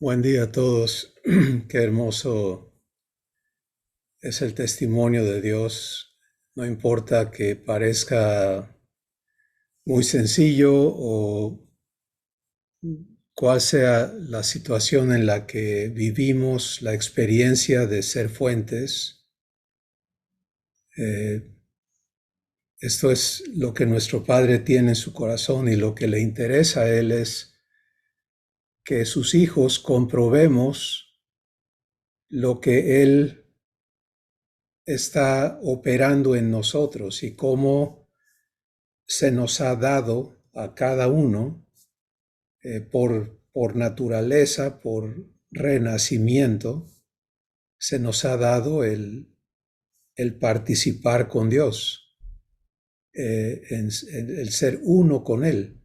Buen día a todos. Qué hermoso es el testimonio de Dios. No importa que parezca muy sencillo o cuál sea la situación en la que vivimos la experiencia de ser fuentes. eh, Esto es lo que nuestro Padre tiene en su corazón y lo que le interesa a Él es que sus hijos comprobemos lo que Él está operando en nosotros y cómo se nos ha dado a cada uno por naturaleza, por renacimiento, se nos ha dado el participar con Dios, en el ser uno con Él.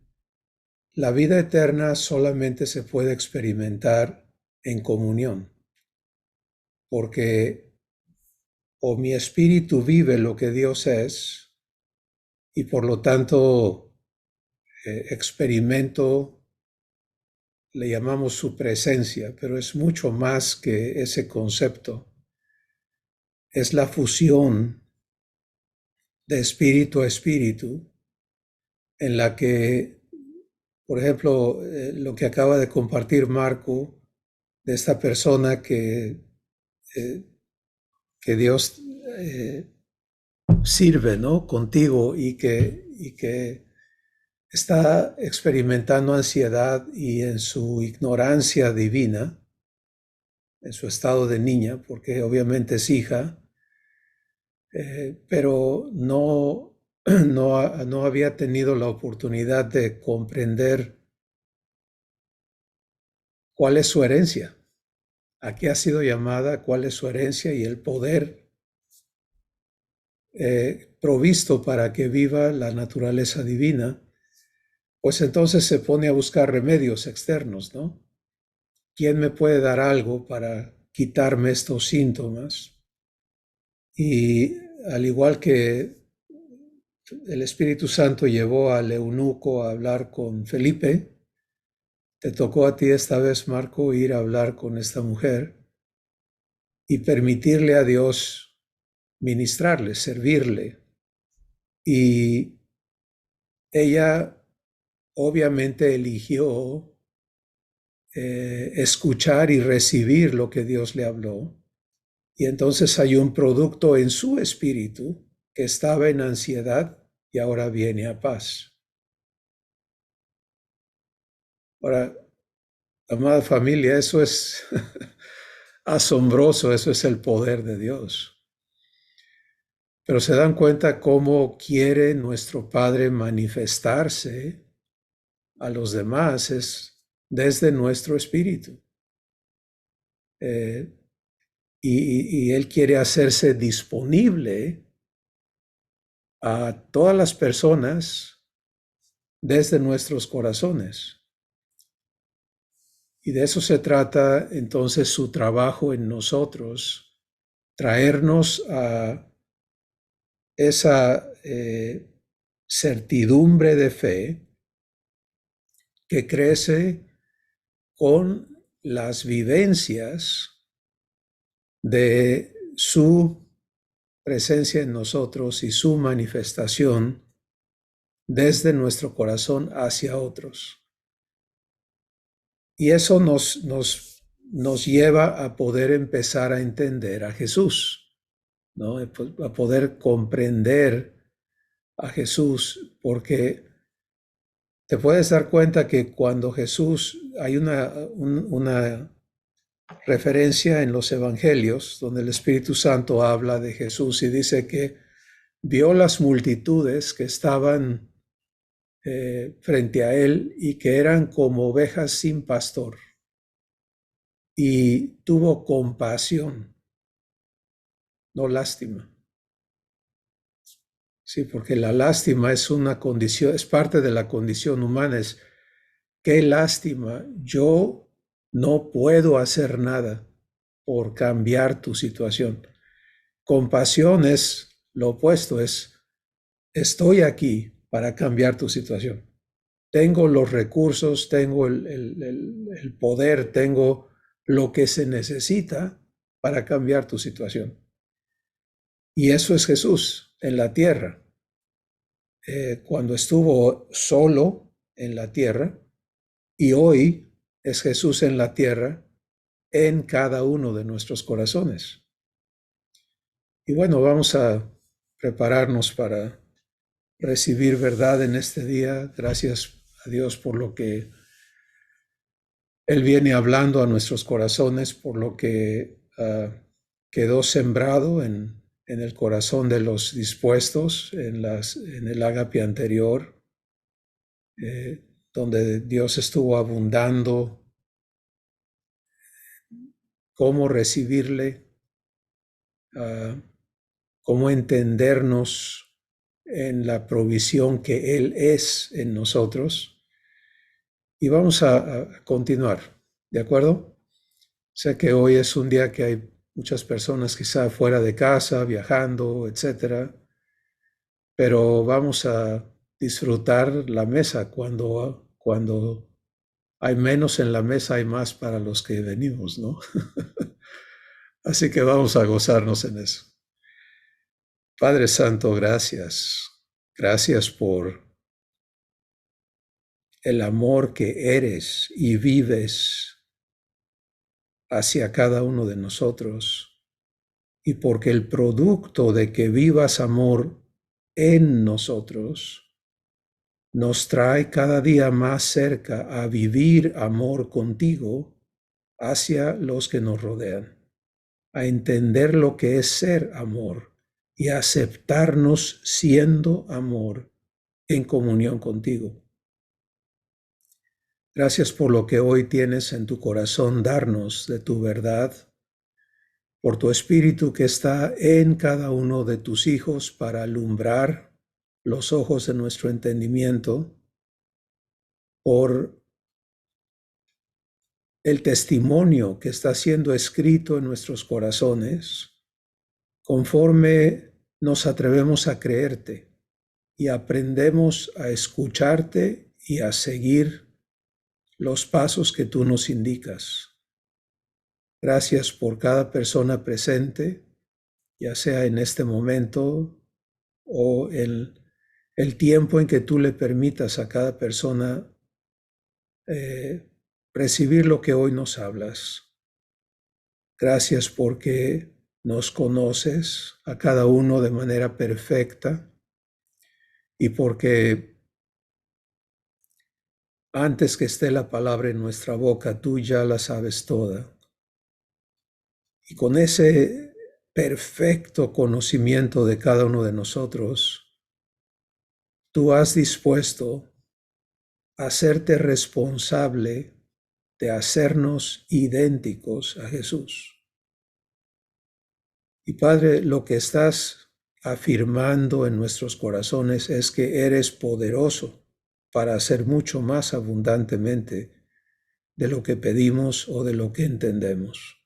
La vida eterna solamente se puede experimentar en comunión, porque o mi espíritu vive lo que Dios es y por lo tanto experimento, le llamamos su presencia, pero es mucho más que ese concepto. Es la fusión de espíritu a espíritu en la que, por ejemplo, lo que acaba de compartir Marco, de esta persona eh, que Dios sirve, ¿no?, contigo y que está experimentando ansiedad y en su ignorancia divina, en su estado de niña, porque obviamente es hija, pero no había tenido la oportunidad de comprender cuál es su herencia, a qué ha sido llamada, cuál es su herencia y el poder provisto para que viva la naturaleza divina. Pues entonces se pone a buscar remedios externos, ¿no? ¿Quién me puede dar algo para quitarme estos síntomas? Y al igual que el Espíritu Santo llevó al eunuco a hablar con Felipe, te tocó a ti esta vez, Marco, ir a hablar con esta mujer y permitirle a Dios ministrarle, servirle. Y ella obviamente eligió escuchar y recibir lo que Dios le habló. Y entonces hay un producto en su espíritu que estaba en ansiedad y ahora viene a paz. Ahora, amada familia, eso es asombroso, eso es el poder de Dios. Pero se dan cuenta cómo quiere nuestro Padre manifestarse a los demás, es desde nuestro espíritu. Eh, y Él quiere hacerse disponible a todas las personas desde nuestros corazones. Y de eso se trata entonces su trabajo en nosotros, traernos a esa certidumbre de fe que crece con las vivencias de su presencia en nosotros y su manifestación desde nuestro corazón hacia otros. Y eso nos lleva a poder empezar a entender a Jesús, ¿no? A poder comprender a Jesús, porque te puedes dar cuenta que cuando Jesús, hay una referencia en los evangelios donde el Espíritu Santo habla de Jesús y dice que vio las multitudes que estaban frente a él y que eran como ovejas sin pastor y tuvo compasión, no lástima. Sí, porque la lástima es una condición, es parte de la condición humana, es qué lástima, yo no puedo hacer nada por cambiar tu situación. Compasión es lo opuesto, es estoy aquí para cambiar tu situación. tengo los recursos, tengo el poder, tengo lo que se necesita para cambiar tu situación. Y eso es Jesús en la tierra. Cuando estuvo solo en la tierra, y hoy es Jesús en la tierra, en cada uno de nuestros corazones. Y bueno, vamos a prepararnos para recibir verdad en este día. Gracias a Dios por lo que Él viene hablando a nuestros corazones, por lo que quedó sembrado en el corazón de los dispuestos en el ágape anterior, donde Dios estuvo abundando, cómo recibirle, cómo entendernos en la provisión que Él es en nosotros. Y vamos a continuar, ¿de acuerdo? Sé que hoy es un día que hay muchas personas quizá fuera de casa, viajando, etcétera, pero vamos a disfrutar la mesa. Cuando hay menos en la mesa, hay más para los que venimos, ¿no? Así que vamos a gozarnos en eso. Padre Santo, gracias. Gracias por el amor que eres y vives hacia cada uno de nosotros, y porque el producto de que vivas amor en nosotros nos trae cada día más cerca a vivir amor contigo hacia los que nos rodean, a entender lo que es ser amor y a aceptarnos siendo amor en comunión contigo. Gracias por lo que hoy tienes en tu corazón darnos de tu verdad, por tu Espíritu que está en cada uno de tus hijos para alumbrar los ojos de nuestro entendimiento, por el testimonio que está siendo escrito en nuestros corazones, conforme nos atrevemos a creerte y aprendemos a escucharte y a seguir los pasos que tú nos indicas. Gracias por cada persona presente, ya sea en este momento o en el tiempo en que tú le permitas a cada persona recibir lo que hoy nos hablas. Gracias porque nos conoces a cada uno de manera perfecta y porque antes que esté la palabra en nuestra boca, tú ya la sabes toda. Y con ese perfecto conocimiento de cada uno de nosotros, tú has dispuesto a hacerte responsable de hacernos idénticos a Jesús. Y Padre, lo que estás afirmando en nuestros corazones es que eres poderoso para hacer mucho más abundantemente de lo que pedimos o de lo que entendemos.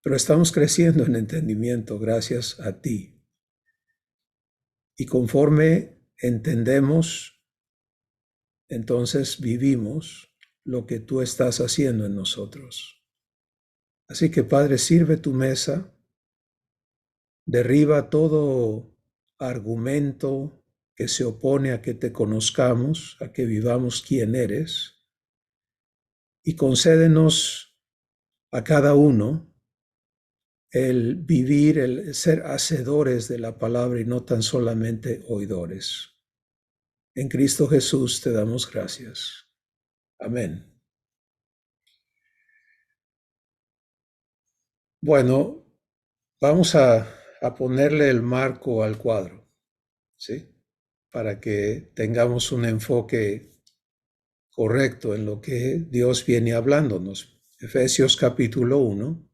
Pero estamos creciendo en entendimiento gracias a ti. Y conforme entendemos, entonces vivimos lo que tú estás haciendo en nosotros. Así que, Padre, sirve tu mesa, derriba todo argumento que se opone a que te conozcamos, a que vivamos quién eres, y concédenos a cada uno el vivir, el ser hacedores de la palabra y no tan solamente oidores. En Cristo Jesús te damos gracias. Amén. Bueno, vamos a ponerle el marco al cuadro, ¿sí? Para que tengamos un enfoque correcto en lo que Dios viene hablándonos. Efesios capítulo 1.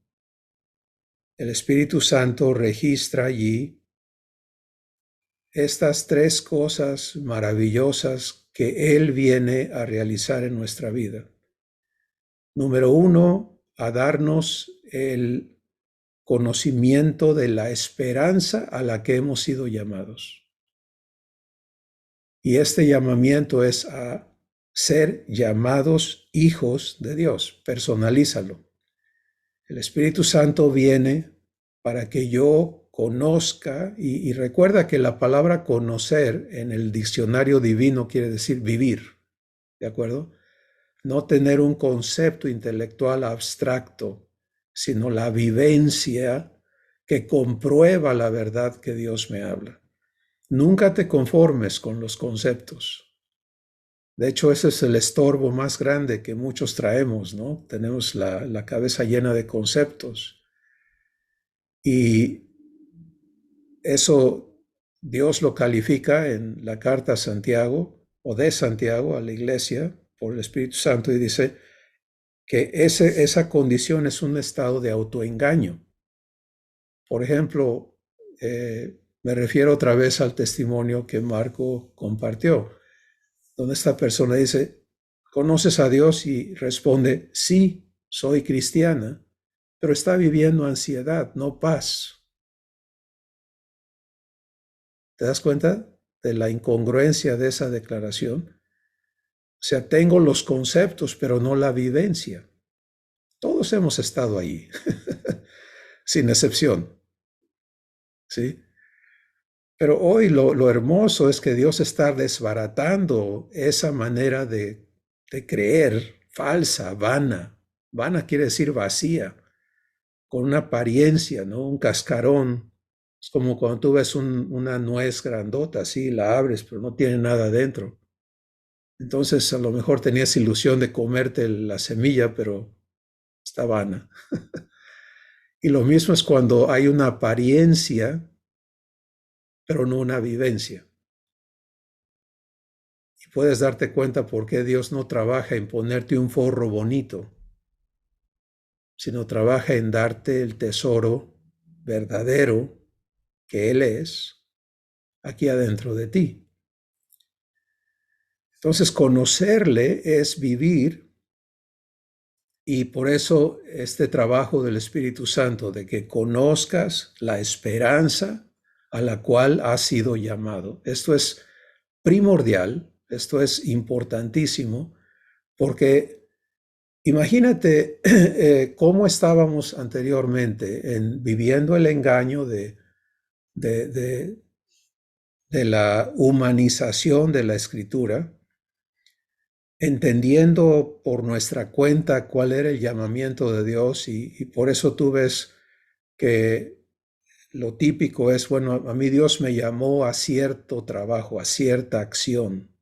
El Espíritu Santo registra allí estas tres cosas maravillosas que Él viene a realizar en nuestra vida. Número 1, a darnos el conocimiento de la esperanza a la que hemos sido llamados. Y este llamamiento es a ser llamados hijos de Dios. Personalízalo. El Espíritu Santo viene para que yo conozca, y recuerda que la palabra conocer en el diccionario divino quiere decir vivir, ¿de acuerdo? No tener un concepto intelectual abstracto, sino la vivencia que comprueba la verdad que Dios me habla. Nunca te conformes con los conceptos. De hecho, ese es el estorbo más grande que muchos traemos, ¿no? Tenemos la cabeza llena de conceptos. Y eso Dios lo califica en la carta a Santiago o de Santiago a la iglesia por el Espíritu Santo y dice que esa condición es un estado de autoengaño. Por ejemplo, me refiero otra vez al testimonio que Marco compartió, donde esta persona dice, ¿conoces a Dios? Y responde, sí, soy cristiana, pero está viviendo ansiedad, no paz. ¿Te das cuenta de la incongruencia de esa declaración? O sea, tengo los conceptos, pero no la vivencia. Todos hemos estado ahí, sin excepción, ¿sí? Pero hoy lo hermoso es que Dios está desbaratando esa manera de creer falsa, vana. Vana quiere decir vacía, con una apariencia, ¿no? Un cascarón. Es como cuando tú ves una nuez grandota, así la abres, pero no tiene nada dentro. Entonces a lo mejor tenías ilusión de comerte la semilla, pero está vana. Y lo mismo es cuando hay una apariencia, pero no una vivencia. Y puedes darte cuenta por qué Dios no trabaja en ponerte un forro bonito, sino trabaja en darte el tesoro verdadero que Él es aquí adentro de ti. Entonces, conocerle es vivir, y por eso este trabajo del Espíritu Santo, de que conozcas la esperanza a la cual has sido llamado. Esto es primordial, esto es importantísimo, porque imagínate cómo estábamos anteriormente viviendo el engaño de, de, de la humanización de la Escritura, entendiendo por nuestra cuenta cuál era el llamamiento de Dios, y por eso tú ves que lo típico es, bueno, a mí Dios me llamó a cierto trabajo, a cierta acción,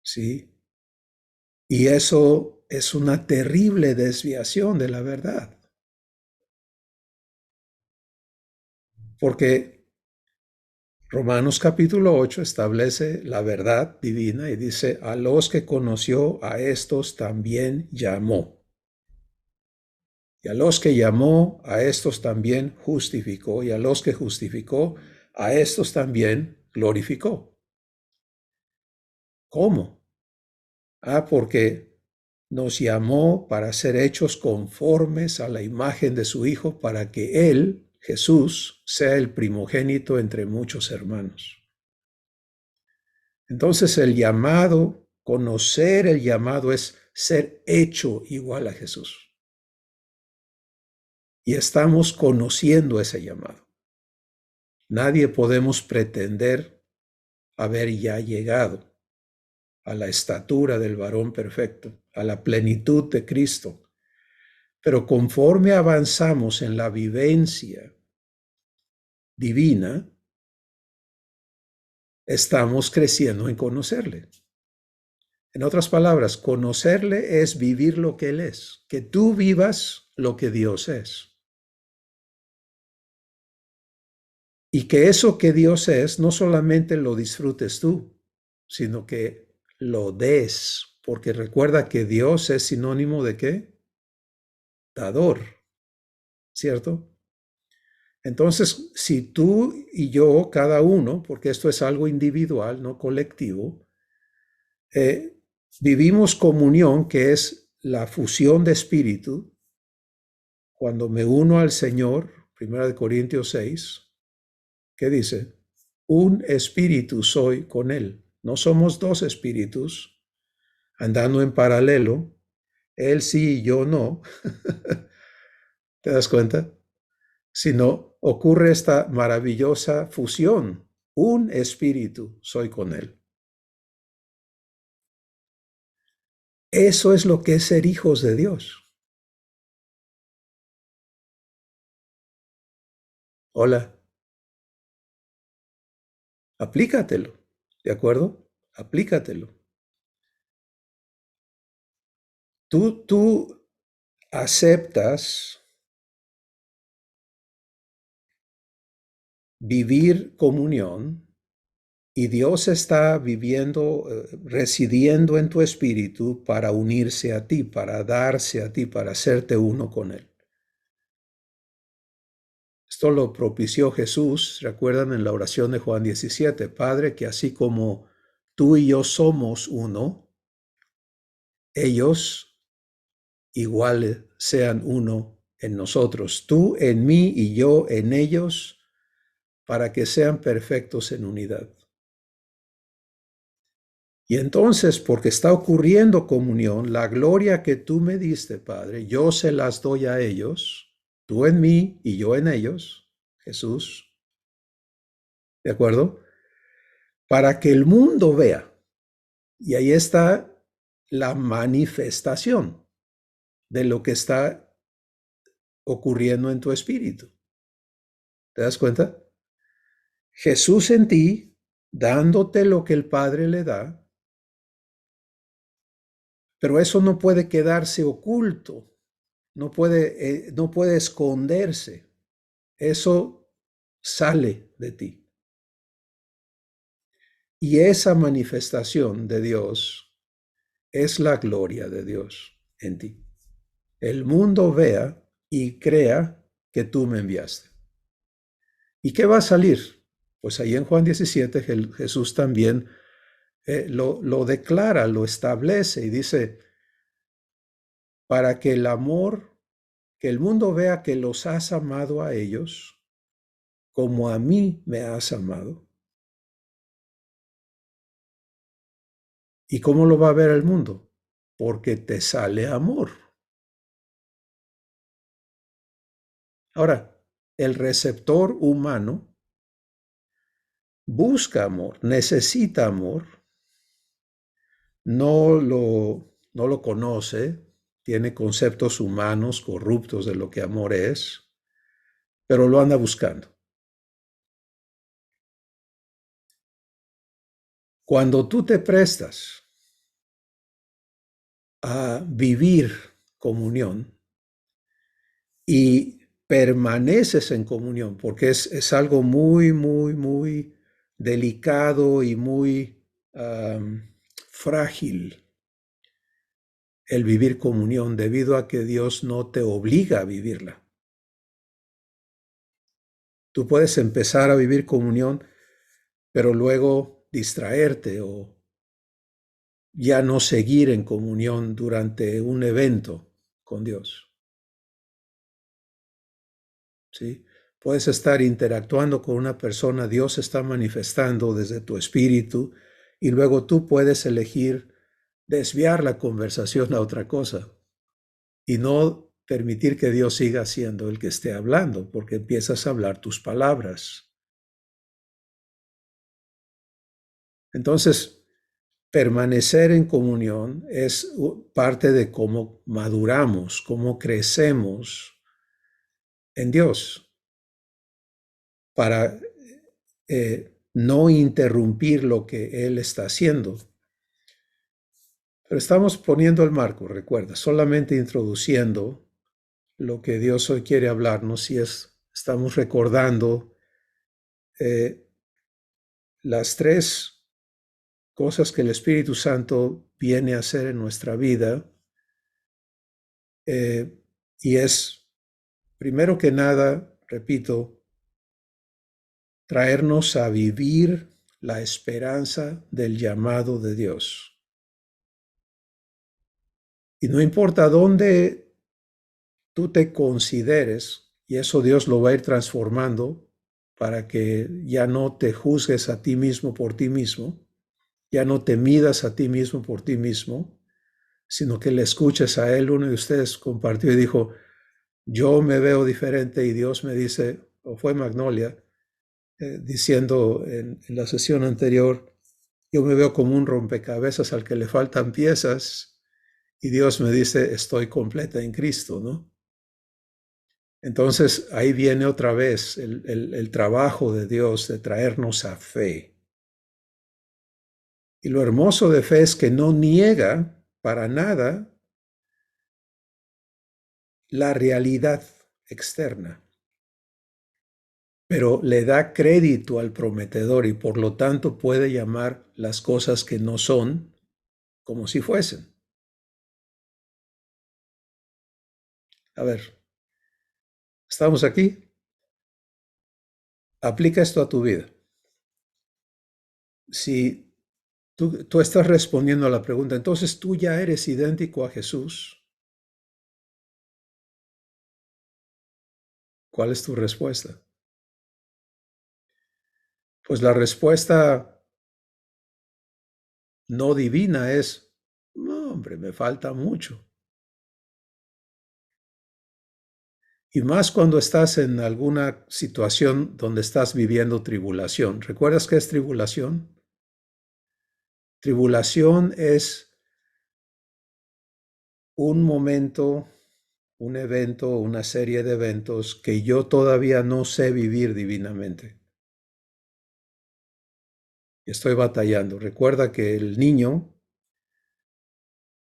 ¿sí? Y eso es una terrible desviación de la verdad, porque Romanos capítulo 8 establece la verdad divina y dice, a los que conoció, a estos también llamó. Y a los que llamó, a estos también justificó. Y a los que justificó, a estos también glorificó. ¿Cómo? Porque nos llamó para ser hechos conformes a la imagen de su Hijo, para que Él, Jesús, sea el primogénito entre muchos hermanos. Entonces el llamado, conocer el llamado es ser hecho igual a Jesús. Y estamos conociendo ese llamado. Nadie podemos pretender haber ya llegado a la estatura del varón perfecto, a la plenitud de Cristo. Pero conforme avanzamos en la vivencia divina, estamos creciendo en conocerle. En otras palabras, conocerle es vivir lo que Él es, que tú vivas lo que Dios es. Y que eso que Dios es, no solamente lo disfrutes tú, sino que lo des, porque recuerda que Dios es sinónimo de ¿qué? Dador, ¿cierto? Entonces, si tú y yo, cada uno, porque esto es algo individual, no colectivo, vivimos comunión, que es la fusión de espíritu. Cuando me uno al Señor, 1 Corintios 6, ¿qué dice? un espíritu soy con Él. No somos dos espíritus andando en paralelo, Él sí y yo no. ¿Te das cuenta? Sino ocurre esta maravillosa fusión. Un espíritu soy con Él. Eso es lo que es ser hijos de Dios. Hola, aplícatelo, ¿de acuerdo? Aplícatelo. Tú aceptas vivir comunión y Dios está viviendo, residiendo en tu espíritu para unirse a ti, para darse a ti, para hacerte uno con Él. Esto lo propició Jesús, recuerdan en la oración de Juan 17, Padre, que así como tú y yo somos uno, ellos igual sean uno en nosotros, tú en mí y yo en ellos, para que sean perfectos en unidad. Y entonces, porque está ocurriendo comunión, la gloria que tú me diste, Padre, yo se las doy a ellos, tú en mí y yo en ellos, Jesús, ¿de acuerdo? Para que el mundo vea. Y ahí está la manifestación de lo que está ocurriendo en tu espíritu. ¿Te das cuenta? Jesús en ti, dándote lo que el Padre le da, pero eso no puede quedarse oculto, no puede esconderse. Eso sale de ti. Y esa manifestación de Dios es la gloria de Dios en ti. El mundo vea y crea que tú me enviaste. ¿Y qué va a salir? Pues ahí en Juan 17 Jesús también lo declara, lo establece y dice, para que el amor, que el mundo vea que los has amado a ellos como a mí me has amado. ¿Y cómo lo va a ver el mundo? Porque te sale amor. Ahora, el receptor humano busca amor, necesita amor, no lo conoce, tiene conceptos humanos corruptos de lo que amor es, pero lo anda buscando. Cuando tú te prestas a vivir comunión y permaneces en comunión, porque es algo muy, muy, muy delicado y muy frágil el vivir comunión debido a que Dios no te obliga a vivirla. Tú puedes empezar a vivir comunión, pero luego distraerte o ya no seguir en comunión durante un evento con Dios. ¿Sí? Puedes estar interactuando con una persona, Dios está manifestando desde tu espíritu y luego tú puedes elegir desviar la conversación a otra cosa y no permitir que Dios siga siendo el que esté hablando, porque empiezas a hablar tus palabras. Entonces, permanecer en comunión es parte de cómo maduramos, cómo crecemos en Dios, para no interrumpir lo que Él está haciendo. Pero estamos poniendo el marco, recuerda, solamente introduciendo lo que Dios hoy quiere hablarnos y estamos recordando las tres cosas que el Espíritu Santo viene a hacer en nuestra vida. Y es, primero que nada, repito, traernos a vivir la esperanza del llamado de Dios. Y no importa dónde tú te consideres, y eso Dios lo va a ir transformando para que ya no te juzgues a ti mismo por ti mismo, ya no te midas a ti mismo por ti mismo, sino que le escuches a él. Uno de ustedes compartió y dijo, yo me veo diferente y Dios me dice, o fue Magnolia, diciendo en la sesión anterior, yo me veo como un rompecabezas al que le faltan piezas y Dios me dice, estoy completa en Cristo, ¿no? Entonces ahí viene otra vez el trabajo de Dios de traernos a fe. Y lo hermoso de fe es que no niega para nada la realidad externa, pero le da crédito al prometedor y por lo tanto puede llamar las cosas que no son como si fuesen. A ver, ¿estamos aquí? Aplica esto a tu vida. Si tú estás respondiendo a la pregunta, entonces tú ya eres idéntico a Jesús, ¿cuál es tu respuesta? Pues la respuesta no divina es, no, hombre, me falta mucho. Y más cuando estás en alguna situación donde estás viviendo tribulación. ¿Recuerdas qué es tribulación? Tribulación es un momento, un evento, una serie de eventos que yo todavía no sé vivir divinamente. Estoy batallando. Recuerda que el niño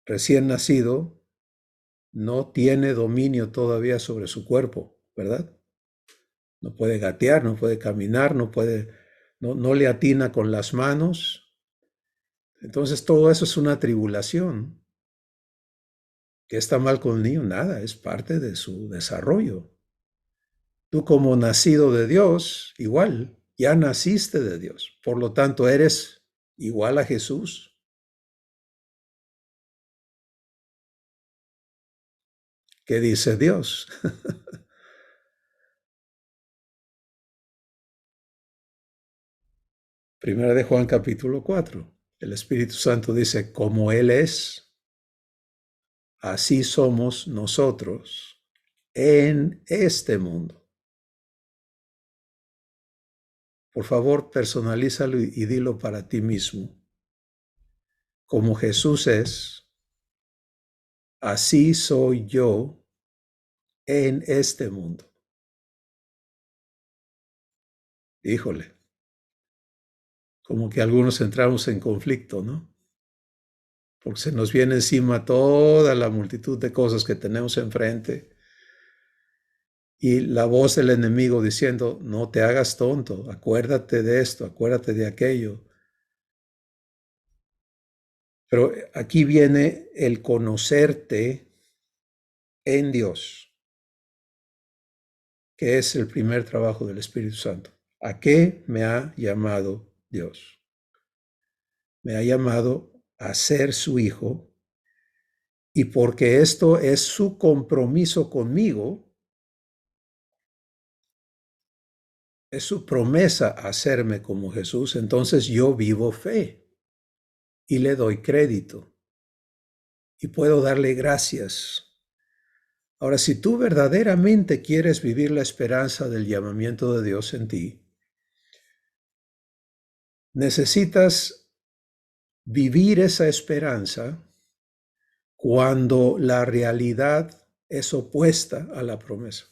recién nacido no tiene dominio todavía sobre su cuerpo, ¿verdad? No puede gatear, no puede caminar, no le atina con las manos. Entonces todo eso es una tribulación. ¿Qué está mal con el niño? Nada, es parte de su desarrollo. Tú como nacido de Dios, igual, ya naciste de Dios. Por lo tanto, eres igual a Jesús. ¿Qué dice Dios? Primera de Juan capítulo 4. El Espíritu Santo dice, como Él es, así somos nosotros en este mundo. Por favor, personalízalo y dilo para ti mismo. Como Jesús es, así soy yo en este mundo. Híjole, como que algunos entramos en conflicto, ¿no? Porque se nos viene encima toda la multitud de cosas que tenemos enfrente y la voz del enemigo diciendo, no te hagas tonto, acuérdate de esto, acuérdate de aquello. Pero aquí viene el conocerte en Dios, que es el primer trabajo del Espíritu Santo. ¿A qué me ha llamado Dios? Me ha llamado a ser su hijo y porque esto es su compromiso conmigo, es su promesa hacerme como Jesús, entonces yo vivo fe y le doy crédito y puedo darle gracias. Ahora, si tú verdaderamente quieres vivir la esperanza del llamamiento de Dios en ti, necesitas vivir esa esperanza cuando la realidad es opuesta a la promesa.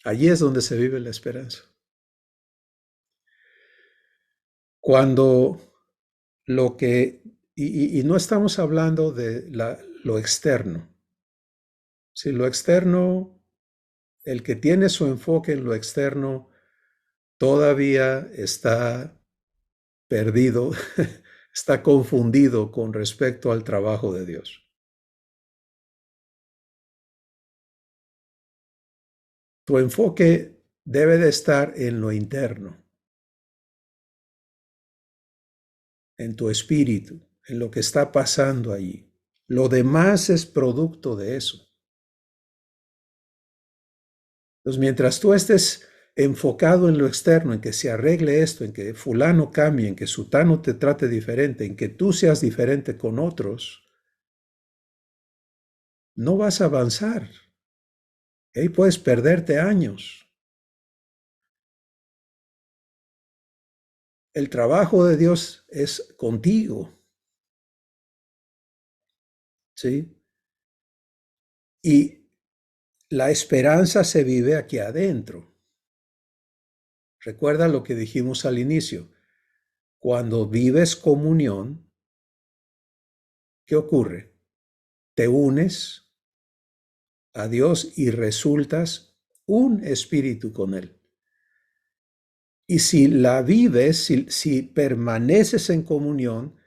Allí es donde se vive la esperanza. Cuando lo que, y no estamos hablando de lo externo. Si lo externo, el que tiene su enfoque en lo externo, todavía está perdido, está confundido con respecto al trabajo de Dios. Tu enfoque debe de estar en lo interno. en tu espíritu, en lo que está pasando allí. Lo demás es producto de eso. Entonces, mientras tú estés enfocado en lo externo, en que se arregle esto, en que fulano cambie, en que sutano te trate diferente, en que tú seas diferente con otros, no vas a avanzar. Ahí puedes perderte años. El trabajo de Dios es contigo, ¿sí? Y la esperanza se vive aquí adentro. Recuerda lo que dijimos al inicio. Cuando vives comunión, ¿qué ocurre? Te unes a Dios y resultas un espíritu con Él. Y si la vives, si permaneces en comunión,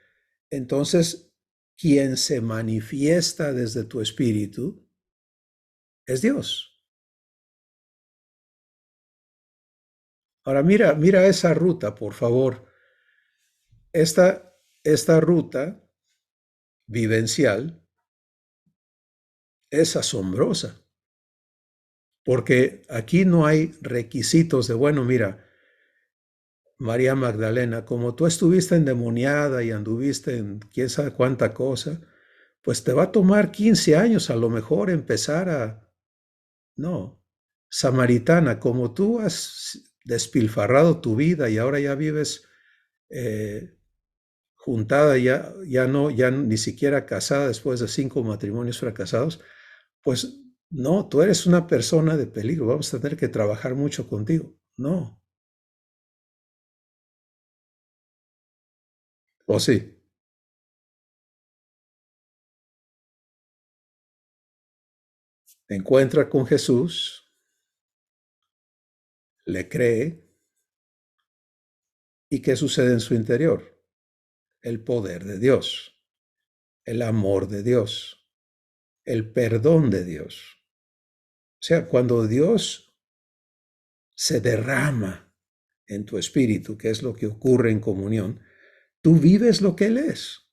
entonces quien se manifiesta desde tu espíritu es Dios. Ahora mira esa ruta, por favor. Esta ruta vivencial es asombrosa, porque aquí no hay requisitos de, bueno, mira, María Magdalena, como tú estuviste endemoniada y anduviste en quién sabe cuánta cosa, pues te va a tomar 15 años a lo mejor empezar a... No, samaritana, como tú has despilfarrado tu vida y ahora ya vives juntada, ya ni siquiera casada después de 5 matrimonios fracasados, pues no, tú eres una persona de peligro, vamos a tener que trabajar mucho contigo. No, o sí, encuentra con Jesús, le cree, ¿y qué sucede en su interior? El poder de Dios, el amor de Dios, el perdón de Dios. O sea, cuando Dios se derrama en tu espíritu, que es lo que ocurre en comunión, tú vives lo que Él es.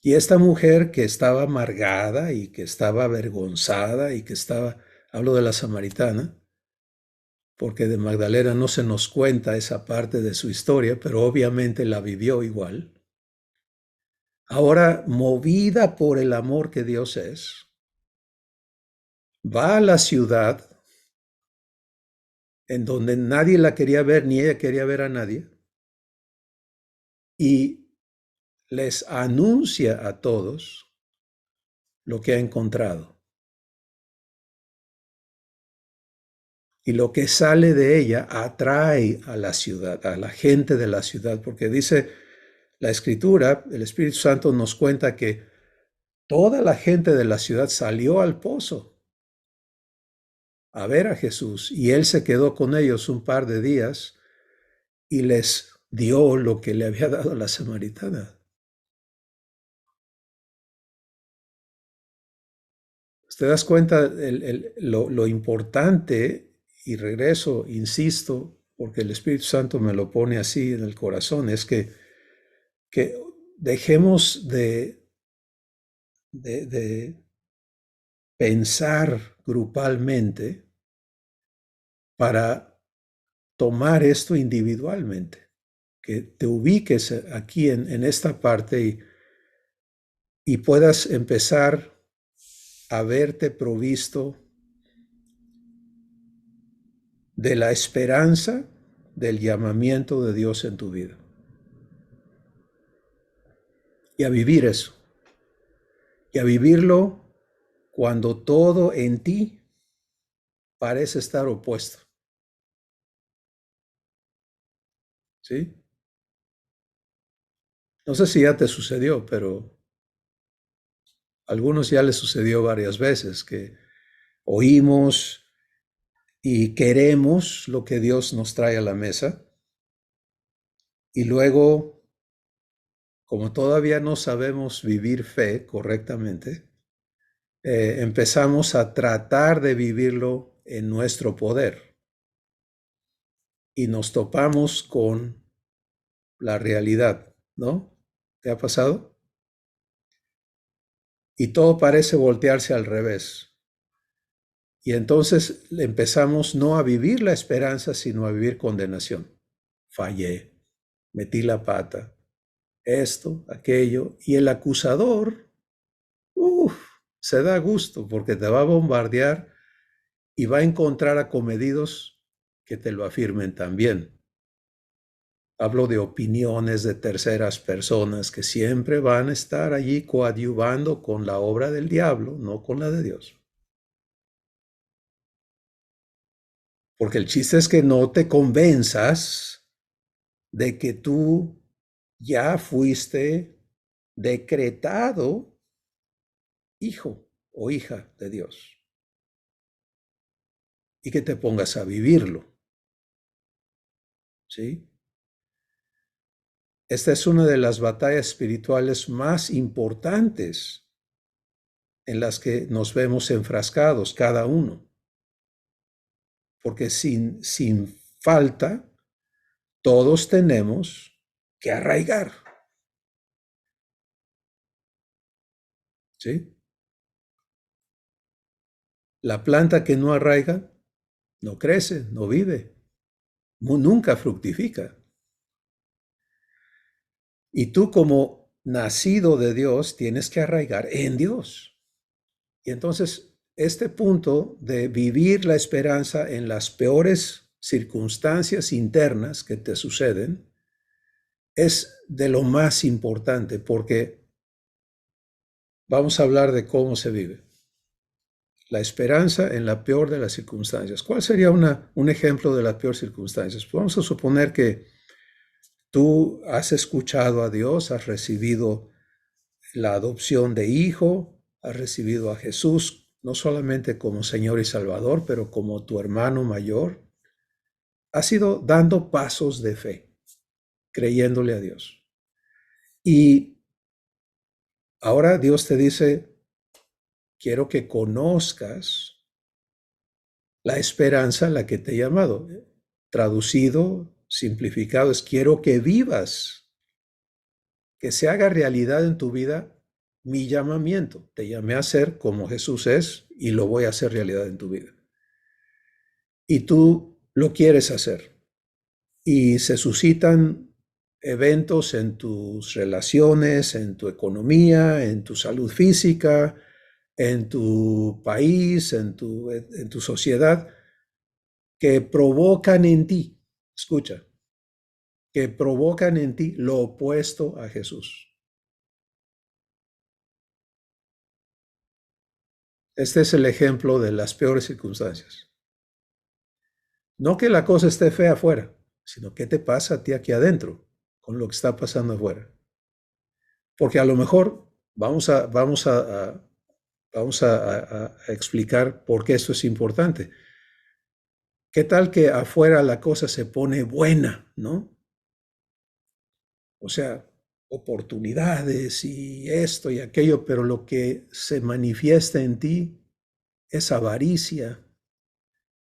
Y esta mujer que estaba amargada y que estaba avergonzada y que estaba, hablo de la samaritana, porque de Magdalena no se nos cuenta esa parte de su historia, pero obviamente la vivió igual. Ahora, movida por el amor que Dios es, va a la ciudad en donde nadie la quería ver, ni ella quería ver a nadie, y les anuncia a todos lo que ha encontrado. Y lo que sale de ella atrae a la ciudad, a la gente de la ciudad, porque dice la Escritura, el Espíritu Santo nos cuenta que toda la gente de la ciudad salió al pozo a ver a Jesús y él se quedó con ellos un par de días y les dio lo que le había dado a la samaritana. ¿Te das cuenta lo importante? Y regreso, insisto, porque el Espíritu Santo me lo pone así en el corazón, es que dejemos de pensar grupalmente para tomar esto individualmente, que te ubiques aquí en esta parte y puedas empezar a verte provisto de la esperanza del llamamiento de Dios en tu vida y a vivir eso y a vivirlo cuando todo en ti parece estar opuesto, ¿sí? No sé si ya te sucedió, pero a algunos ya les sucedió varias veces que oímos y queremos lo que Dios nos trae a la mesa y luego, como todavía no sabemos vivir fe correctamente, empezamos a tratar de vivirlo en nuestro poder. y nos topamos con la realidad, ¿no? ¿Te ha pasado? Y todo parece voltearse al revés. Y entonces empezamos no a vivir la esperanza, sino a vivir condenación. Fallé, metí la pata, esto, aquello, y el acusador, uff, se da gusto porque te va a bombardear y va a encontrar acomedidos que te lo afirmen también. Hablo de opiniones de terceras personas que siempre van a estar allí coadyuvando con la obra del diablo, no con la de Dios. Porque el chiste es que no te convenzas de que tú ya fuiste decretado hijo o hija de Dios y que te pongas a vivirlo, ¿sí? Esta es una de las batallas espirituales más importantes en las que nos vemos enfrascados cada uno, porque sin falta todos tenemos que arraigar, ¿sí? La planta que no arraiga no crece, no vive, nunca fructifica. Y tú como nacido de Dios tienes que arraigar en Dios. Y entonces este punto de vivir la esperanza en las peores circunstancias internas que te suceden es de lo más importante porque vamos a hablar de cómo se vive. La esperanza en la peor de las circunstancias. ¿Cuál sería un ejemplo de las peores circunstancias? Pues vamos a suponer que tú has escuchado a Dios, has recibido la adopción de hijo, has recibido a Jesús no solamente como Señor y Salvador, pero como tu hermano mayor. Has ido dando pasos de fe, creyéndole a Dios. Y ahora Dios te dice, quiero que conozcas la esperanza a la que te he llamado. Traducido, simplificado, es quiero que vivas, que se haga realidad en tu vida mi llamamiento. Te llamé a ser como Jesús es y lo voy a hacer realidad en tu vida. Y tú lo quieres hacer. Y se suscitan eventos en tus relaciones, en tu economía, en tu salud física, en tu país, en tu sociedad, que provocan en ti, escucha, que provocan en ti lo opuesto a Jesús. Este es el ejemplo de las peores circunstancias. No que la cosa esté fea afuera, sino qué te pasa a ti aquí adentro con lo que está pasando afuera. Porque a lo mejor vamos a explicar por qué esto es importante. ¿Qué tal que afuera la cosa se pone buena, no? O sea, oportunidades y esto y aquello, pero lo que se manifiesta en ti es avaricia,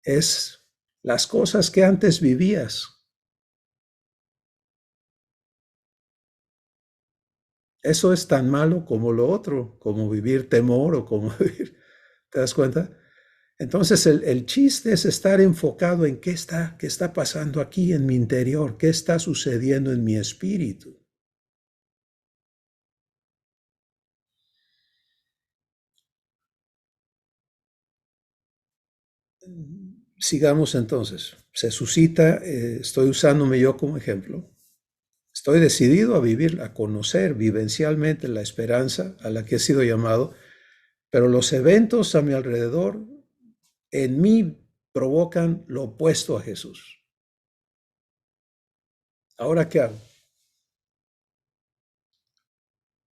es las cosas que antes vivías. Eso es tan malo como lo otro, como vivir temor o como vivir, ¿te das cuenta? Entonces el chiste es estar enfocado en qué está pasando aquí en mi interior, qué está sucediendo en mi espíritu. Sigamos entonces. Se suscita, estoy usándome yo como ejemplo. Estoy decidido a vivir, a conocer vivencialmente la esperanza a la que he sido llamado, pero los eventos a mi alrededor en mí provocan lo opuesto a Jesús. ¿Ahora qué hago?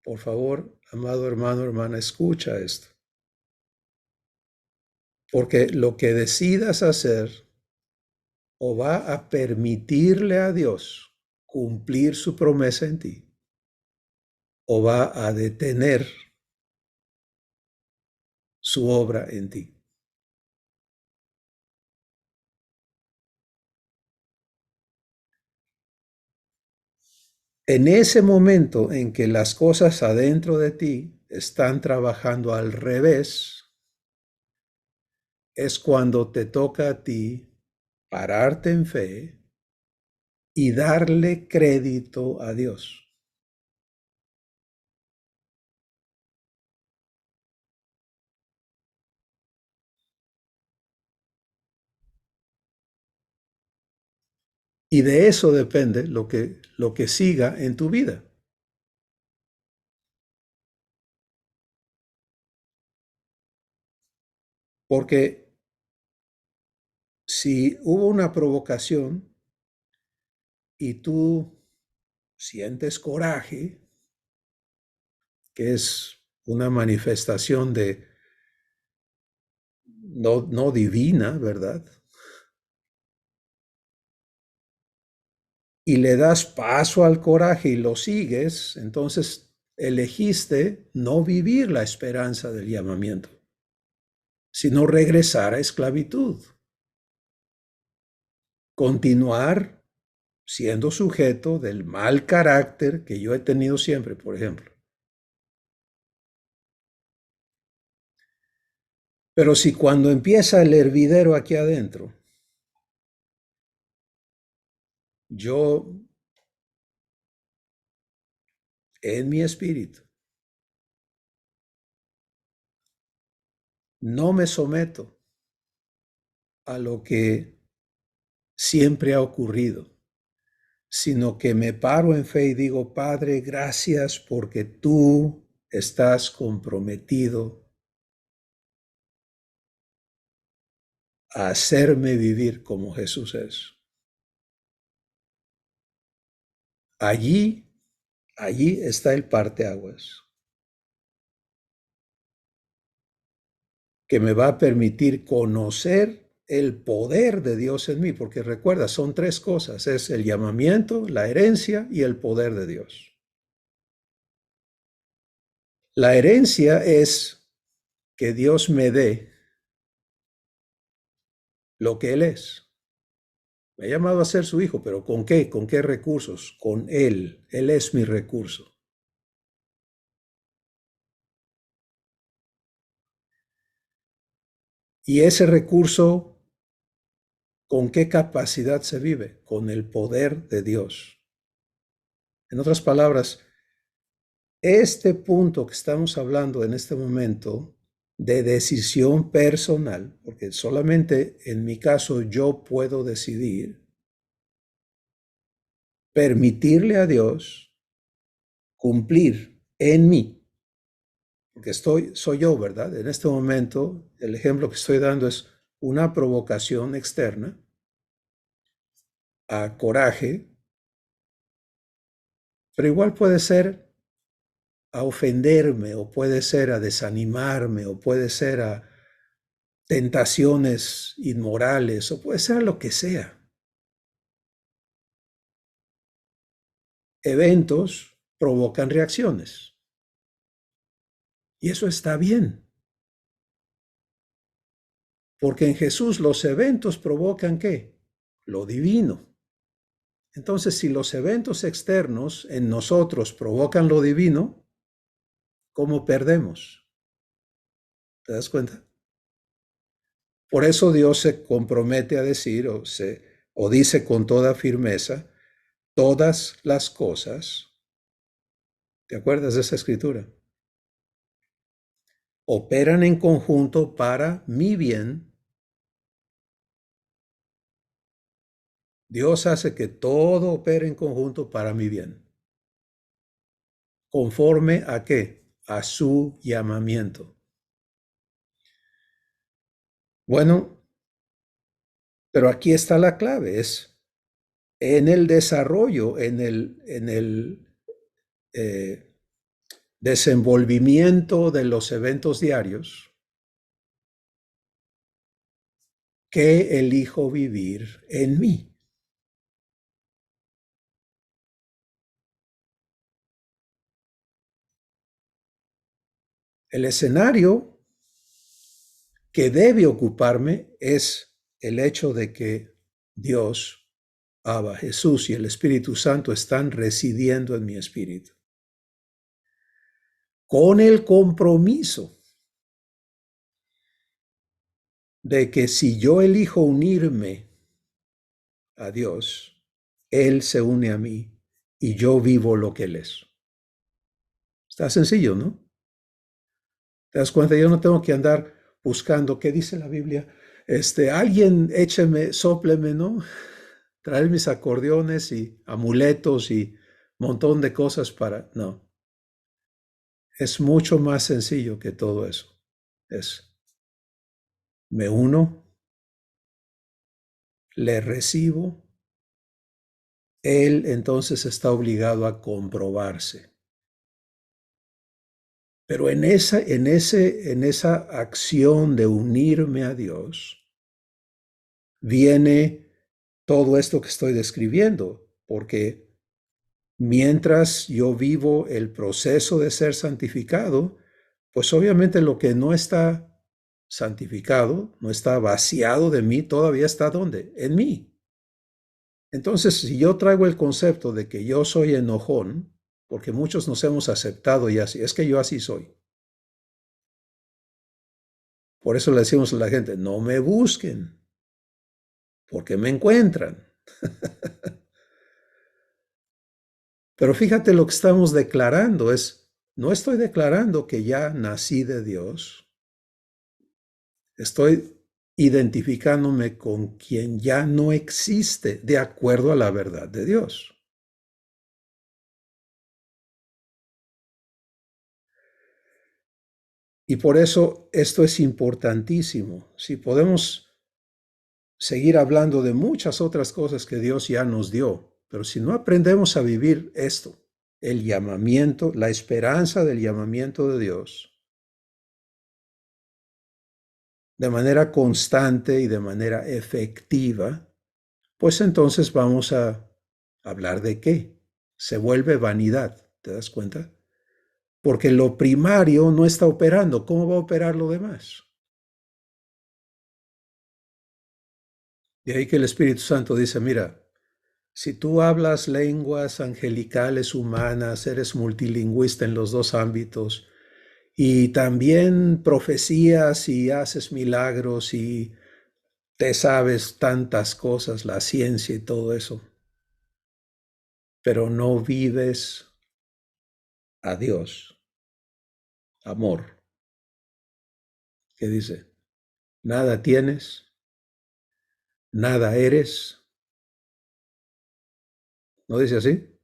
Por favor, amado hermano, hermana, escucha esto. Porque lo que decidas hacer o va a permitirle a Dios cumplir su promesa en ti o va a detener su obra en ti. En ese momento en que las cosas adentro de ti están trabajando al revés, es cuando te toca a ti pararte en fe y darle crédito a Dios. Y de eso depende lo que siga en tu vida. Porque si hubo una provocación y tú sientes coraje, que es una manifestación de no divina, ¿verdad? Y le das paso al coraje y lo sigues, entonces elegiste no vivir la esperanza del llamamiento, sino regresar a esclavitud, continuar siendo sujeto del mal carácter que yo he tenido siempre, por ejemplo. Pero si cuando empieza el hervidero aquí adentro, yo en mi espíritu no me someto a lo que siempre ha ocurrido, sino que me paro en fe y digo, Padre, gracias porque tú estás comprometido a hacerme vivir como Jesús es. Allí, allí está el parteaguas, que me va a permitir conocer el poder de Dios en mí, porque recuerda, son tres cosas, es el llamamiento, la herencia y el poder de Dios. La herencia es que Dios me dé lo que Él es. Me ha llamado a ser su hijo, pero ¿con qué? ¿Con qué recursos? Con Él. Él es mi recurso. Y ese recurso, ¿con qué capacidad se vive? Con el poder de Dios. En otras palabras, este punto que estamos hablando en este momento de decisión personal, porque solamente en mi caso yo puedo decidir, permitirle a Dios cumplir en mí, porque soy yo, ¿verdad? En este momento, el ejemplo que estoy dando es una provocación externa a coraje, pero igual puede ser a ofenderme, o puede ser a desanimarme, o puede ser a tentaciones inmorales, o puede ser lo que sea. Eventos provocan reacciones. Y eso está bien, porque en Jesús los eventos provocan ¿qué? Lo divino. Entonces, si los eventos externos en nosotros provocan lo divino, ¿cómo perdemos? ¿Te das cuenta? Por eso Dios se compromete a decir o dice con toda firmeza, todas las cosas, ¿te acuerdas de esa escritura? Operan en conjunto para mi bien. Dios hace que todo opere en conjunto para mi bien. ¿Conforme a qué? A su llamamiento. Bueno, pero aquí está la clave, es en el desarrollo, en el desenvolvimiento de los eventos diarios, que elijo vivir en mí. El escenario que debe ocuparme es el hecho de que Dios Abba, Jesús y el Espíritu Santo están residiendo en mi espíritu. Con el compromiso de que si yo elijo unirme a Dios, Él se une a mí y yo vivo lo que Él es. Está sencillo, ¿no? ¿Te das cuenta? Yo no tengo que andar buscando qué dice la Biblia. Alguien écheme, sópleme, ¿no? Traer mis acordeones y amuletos y montón de cosas para... No, es mucho más sencillo que todo eso. Me uno, le recibo, él entonces está obligado a comprobarse. Pero en esa acción de unirme a Dios, viene todo esto que estoy describiendo, porque mientras yo vivo el proceso de ser santificado, pues obviamente lo que no está santificado, no está vaciado de mí, todavía está ¿dónde? En mí. Entonces, si yo traigo el concepto de que yo soy enojón, porque muchos nos hemos aceptado y así, es que yo así soy. Por eso le decimos a la gente, no me busquen, porque me encuentran. Pero fíjate lo que estamos declarando no estoy declarando que ya nací de Dios, estoy identificándome con quien ya no existe de acuerdo a la verdad de Dios. Y por eso esto es importantísimo. Si podemos seguir hablando de muchas otras cosas que Dios ya nos dio, pero si no aprendemos a vivir esto, el llamamiento, la esperanza del llamamiento de Dios, de manera constante y de manera efectiva, pues entonces vamos a hablar de qué. Se vuelve vanidad, ¿te das cuenta? Porque lo primario no está operando. ¿Cómo va a operar lo demás? De ahí que el Espíritu Santo dice, mira, si tú hablas lenguas angelicales humanas, eres multilingüista en los dos ámbitos, y también profecías y haces milagros y te sabes tantas cosas, la ciencia y todo eso, pero no vives a Dios, amor, que dice, nada tienes, nada eres, ¿no dice así?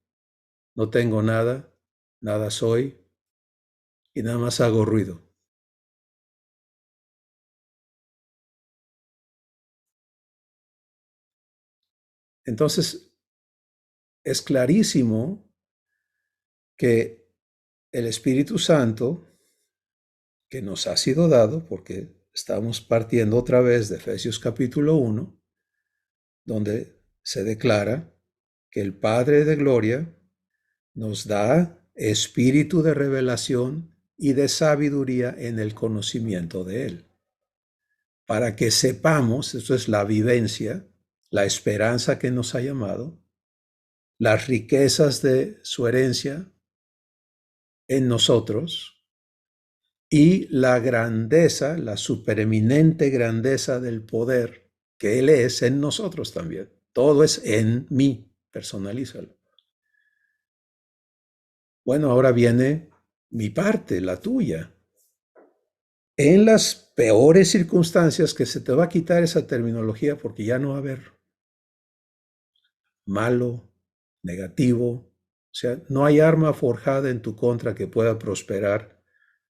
No tengo nada, nada soy y nada más hago ruido. Entonces, es clarísimo que el Espíritu Santo, que nos ha sido dado, porque estamos partiendo otra vez de Efesios capítulo 1, donde se declara que el Padre de Gloria nos da espíritu de revelación y de sabiduría en el conocimiento de Él, para que sepamos, eso es la vivencia, la esperanza que nos ha llamado, las riquezas de su herencia en nosotros y la grandeza, la supereminente grandeza del poder que Él es en nosotros también. Todo es en mí, personalízalo. Bueno, ahora viene mi parte, la tuya. En las peores circunstancias que se te va a quitar esa terminología porque ya no va a haber malo, negativo, o sea, no hay arma forjada en tu contra que pueda prosperar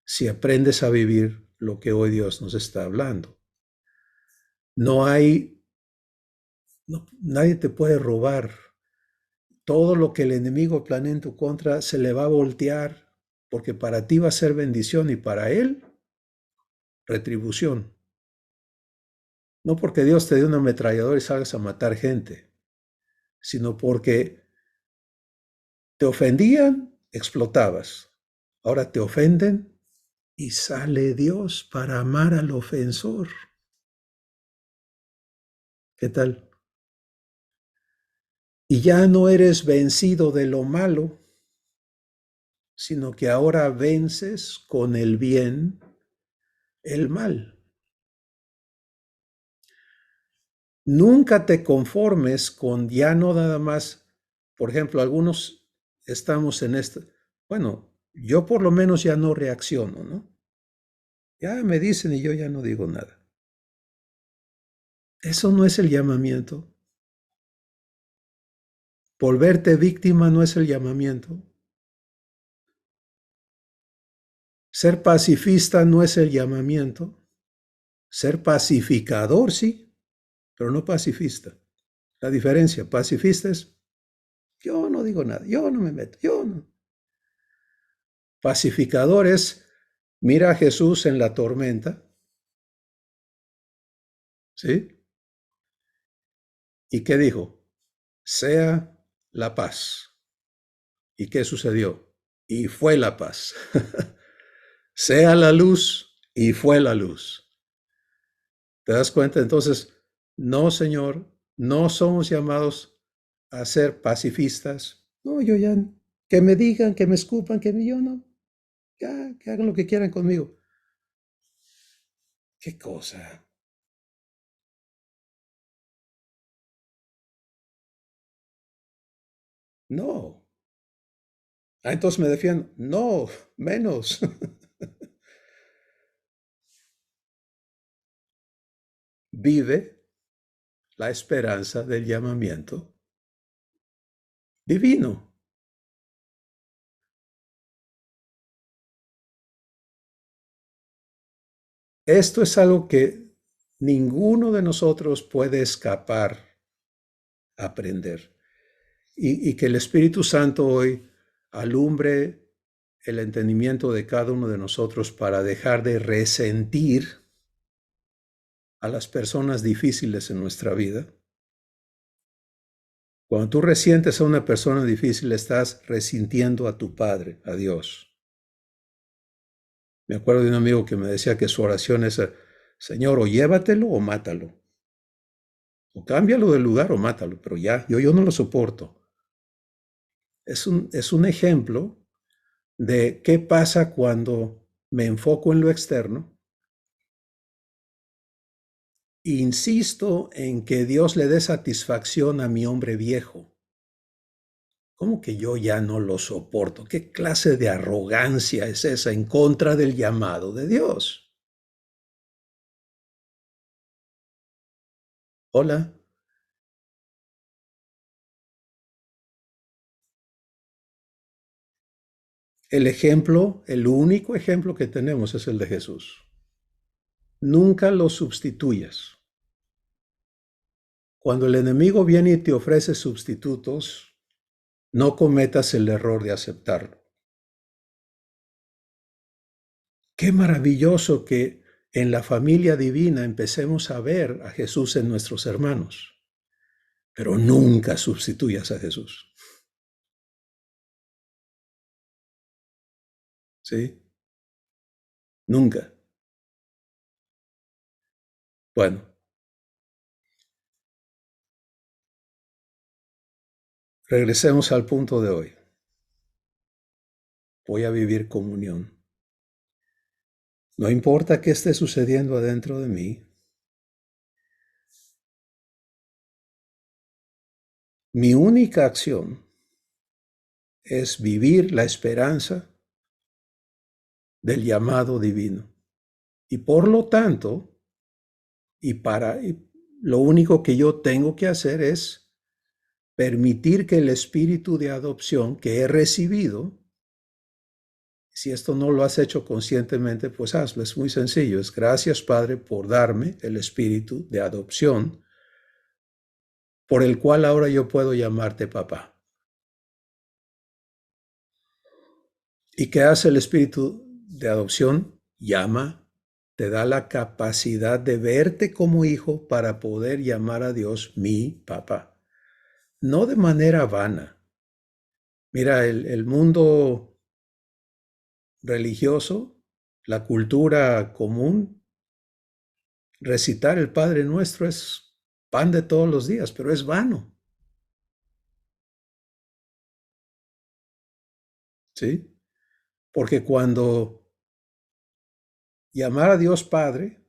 si aprendes a vivir lo que hoy Dios nos está hablando. No hay, nadie te puede robar. Todo lo que el enemigo planea en tu contra se le va a voltear porque para ti va a ser bendición y para él retribución. No porque Dios te dé una ametralladora y salgas a matar gente, sino porque te ofendían, explotabas. Ahora te ofenden y sale Dios para amar al ofensor. ¿Qué tal? Y ya no eres vencido de lo malo, sino que ahora vences con el bien el mal. Nunca te conformes con ya no nada más. Por ejemplo, algunos estamos en esto. Bueno, yo por lo menos ya no reacciono, ¿no? Ya me dicen y yo ya no digo nada. Eso no es el llamamiento. Volverte víctima no es el llamamiento. Ser pacifista no es el llamamiento. Ser pacificador sí, pero no pacifista. La diferencia, pacifista es, yo no digo nada, yo no me meto, yo no. Pacificador es, mira a Jesús en la tormenta, ¿sí? ¿Y qué dijo? Sea la paz. ¿Y qué sucedió? Y fue la paz. Sea la luz y fue la luz. ¿Te das cuenta? Entonces, no, Señor, no somos llamados a ser pacifistas. No, yo ya, que me digan, que me escupan, yo no, ya, que hagan lo que quieran conmigo. ¿Qué cosa? No. Ah, entonces me defiendo. No, menos. Vive la esperanza del llamamiento divino. Esto es algo que ninguno de nosotros puede escapar a aprender. Y que el Espíritu Santo hoy alumbre el entendimiento de cada uno de nosotros para dejar de resentir a las personas difíciles en nuestra vida. Cuando tú resientes a una persona difícil, estás resintiendo a tu Padre, a Dios. Me acuerdo de un amigo que me decía que su oración es, Señor, o llévatelo o mátalo. O cámbialo del lugar o mátalo, pero ya, yo no lo soporto. Es un ejemplo de qué pasa cuando me enfoco en lo externo. Insisto en que Dios le dé satisfacción a mi hombre viejo. ¿Cómo que yo ya no lo soporto? ¿Qué clase de arrogancia es esa en contra del llamado de Dios? Hola. El ejemplo, el único ejemplo que tenemos es el de Jesús. Nunca lo sustituyas. Cuando el enemigo viene y te ofrece sustitutos, no cometas el error de aceptarlo. Qué maravilloso que en la familia divina empecemos a ver a Jesús en nuestros hermanos, pero nunca sustituyas a Jesús. ¿Sí? Nunca. Bueno, regresemos al punto de hoy. Voy a vivir comunión. No importa qué esté sucediendo adentro de mí. Mi única acción es vivir la esperanza del llamado divino. Y por lo tanto, lo único que yo tengo que hacer es permitir que el espíritu de adopción que he recibido, si esto no lo has hecho conscientemente, pues hazlo. Es muy sencillo. Es gracias, Padre, por darme el espíritu de adopción, por el cual ahora yo puedo llamarte papá. ¿Y qué hace el espíritu de adopción? Llama, te da la capacidad de verte como hijo para poder llamar a Dios mi papá. No de manera vana. Mira, el mundo religioso, la cultura común, recitar el Padre Nuestro es pan de todos los días, pero es vano. ¿sí? Porque cuando llamar a Dios Padre,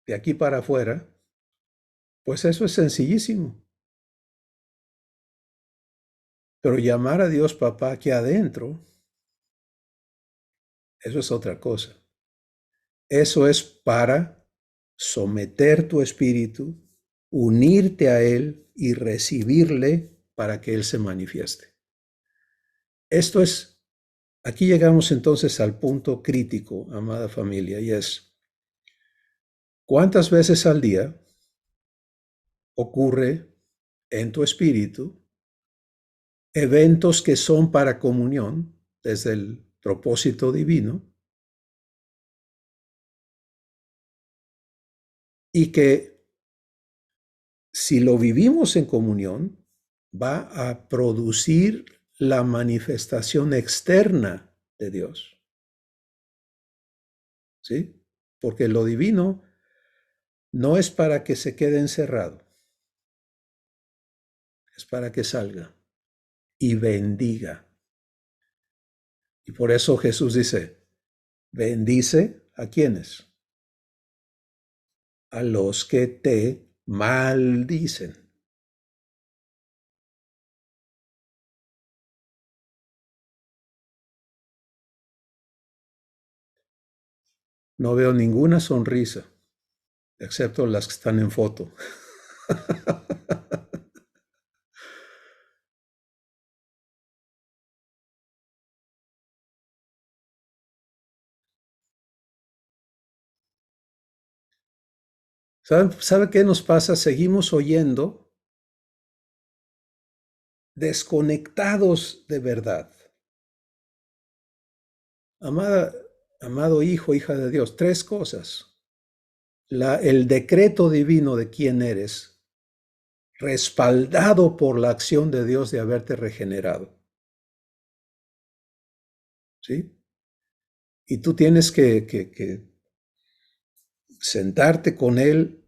de aquí para afuera, pues eso es sencillísimo. Pero llamar a Dios Papá aquí adentro, eso es otra cosa. Eso es para someter tu espíritu, unirte a Él y recibirle para que Él se manifieste. Esto es, aquí llegamos entonces al punto crítico, amada familia, y es, ¿cuántas veces al día ocurre en tu espíritu eventos que son para comunión desde el propósito divino y que si lo vivimos en comunión va a producir la manifestación externa de Dios? ¿Sí? Porque lo divino no es para que se quede encerrado, es para que salga y bendiga. Y por eso Jesús dice, bendice a quienes, a los que te maldicen. No veo ninguna sonrisa, excepto las que están en foto. ¿Sabe qué nos pasa? Seguimos oyendo desconectados de verdad. Amado hijo, hija de Dios, tres cosas. El decreto divino de quién eres, respaldado por la acción de Dios de haberte regenerado. ¿Sí? Y tú tienes que sentarte con Él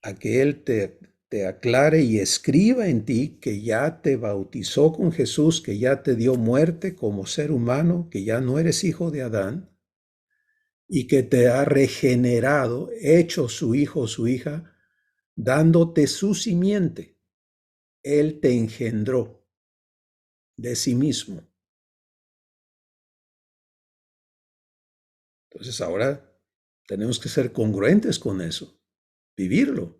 a que Él te aclare y escriba en ti que ya te bautizó con Jesús, que ya te dio muerte como ser humano, que ya no eres hijo de Adán y que te ha regenerado, hecho su hijo o su hija, dándote su simiente. Él te engendró de sí mismo. Entonces ahora tenemos que ser congruentes con eso, vivirlo.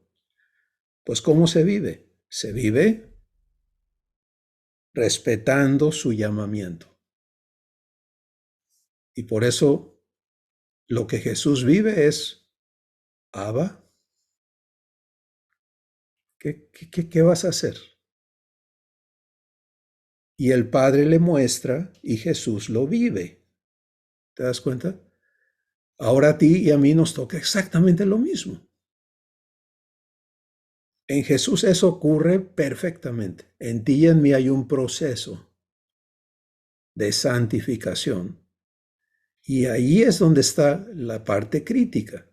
Pues ¿cómo se vive? Se vive respetando su llamamiento. Y por eso lo que Jesús vive es, Abba, ¿qué vas a hacer? Y el Padre le muestra y Jesús lo vive. ¿Te das cuenta? Ahora a ti y a mí nos toca exactamente lo mismo. En Jesús eso ocurre perfectamente. En ti y en mí hay un proceso de santificación. Y ahí es donde está la parte crítica.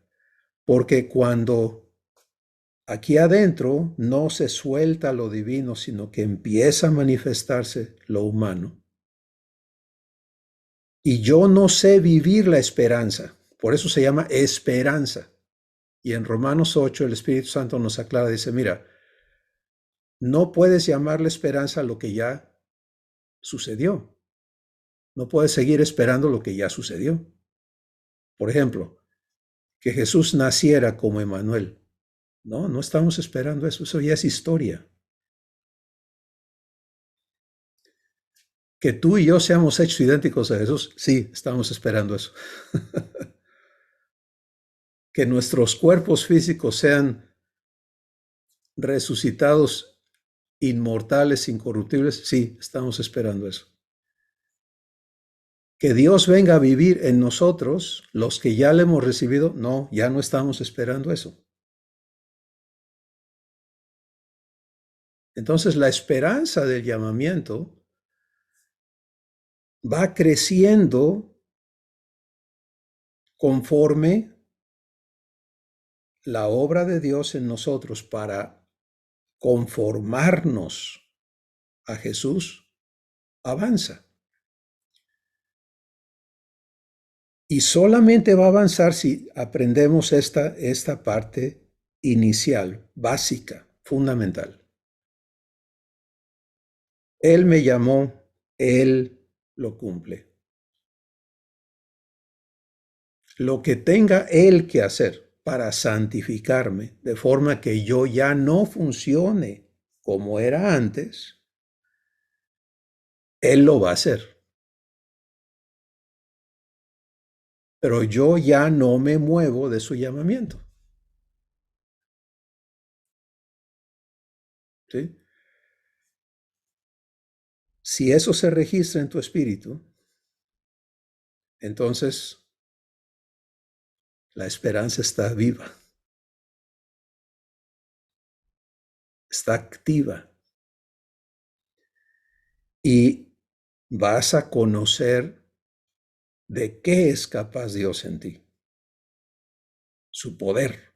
Porque cuando aquí adentro no se suelta lo divino, sino que empieza a manifestarse lo humano. Y yo no sé vivir la esperanza. Por eso se llama esperanza. Y en Romanos 8 el Espíritu Santo nos aclara, dice, mira, no puedes llamarle esperanza a lo que ya sucedió. No puedes seguir esperando lo que ya sucedió. Por ejemplo, que Jesús naciera como Emmanuel. No, no estamos esperando eso. Eso ya es historia. Que tú y yo seamos hechos idénticos a Jesús, sí, estamos esperando eso. Que nuestros cuerpos físicos sean resucitados, inmortales, incorruptibles, sí, estamos esperando eso. Que Dios venga a vivir en nosotros, los que ya le hemos recibido, no, ya no estamos esperando eso. Entonces la esperanza del llamamiento va creciendo conforme la obra de Dios en nosotros para conformarnos a Jesús avanza. Y solamente va a avanzar si aprendemos esta parte inicial, básica, fundamental. Él me llamó, Él lo cumple. Lo que tenga Él que hacer para santificarme, de forma que yo ya no funcione como era antes, Él lo va a hacer. Pero yo ya no me muevo de su llamamiento. ¿Sí? Si eso se registra en tu espíritu, entonces la esperanza está viva, está activa y vas a conocer de qué es capaz Dios en ti, su poder.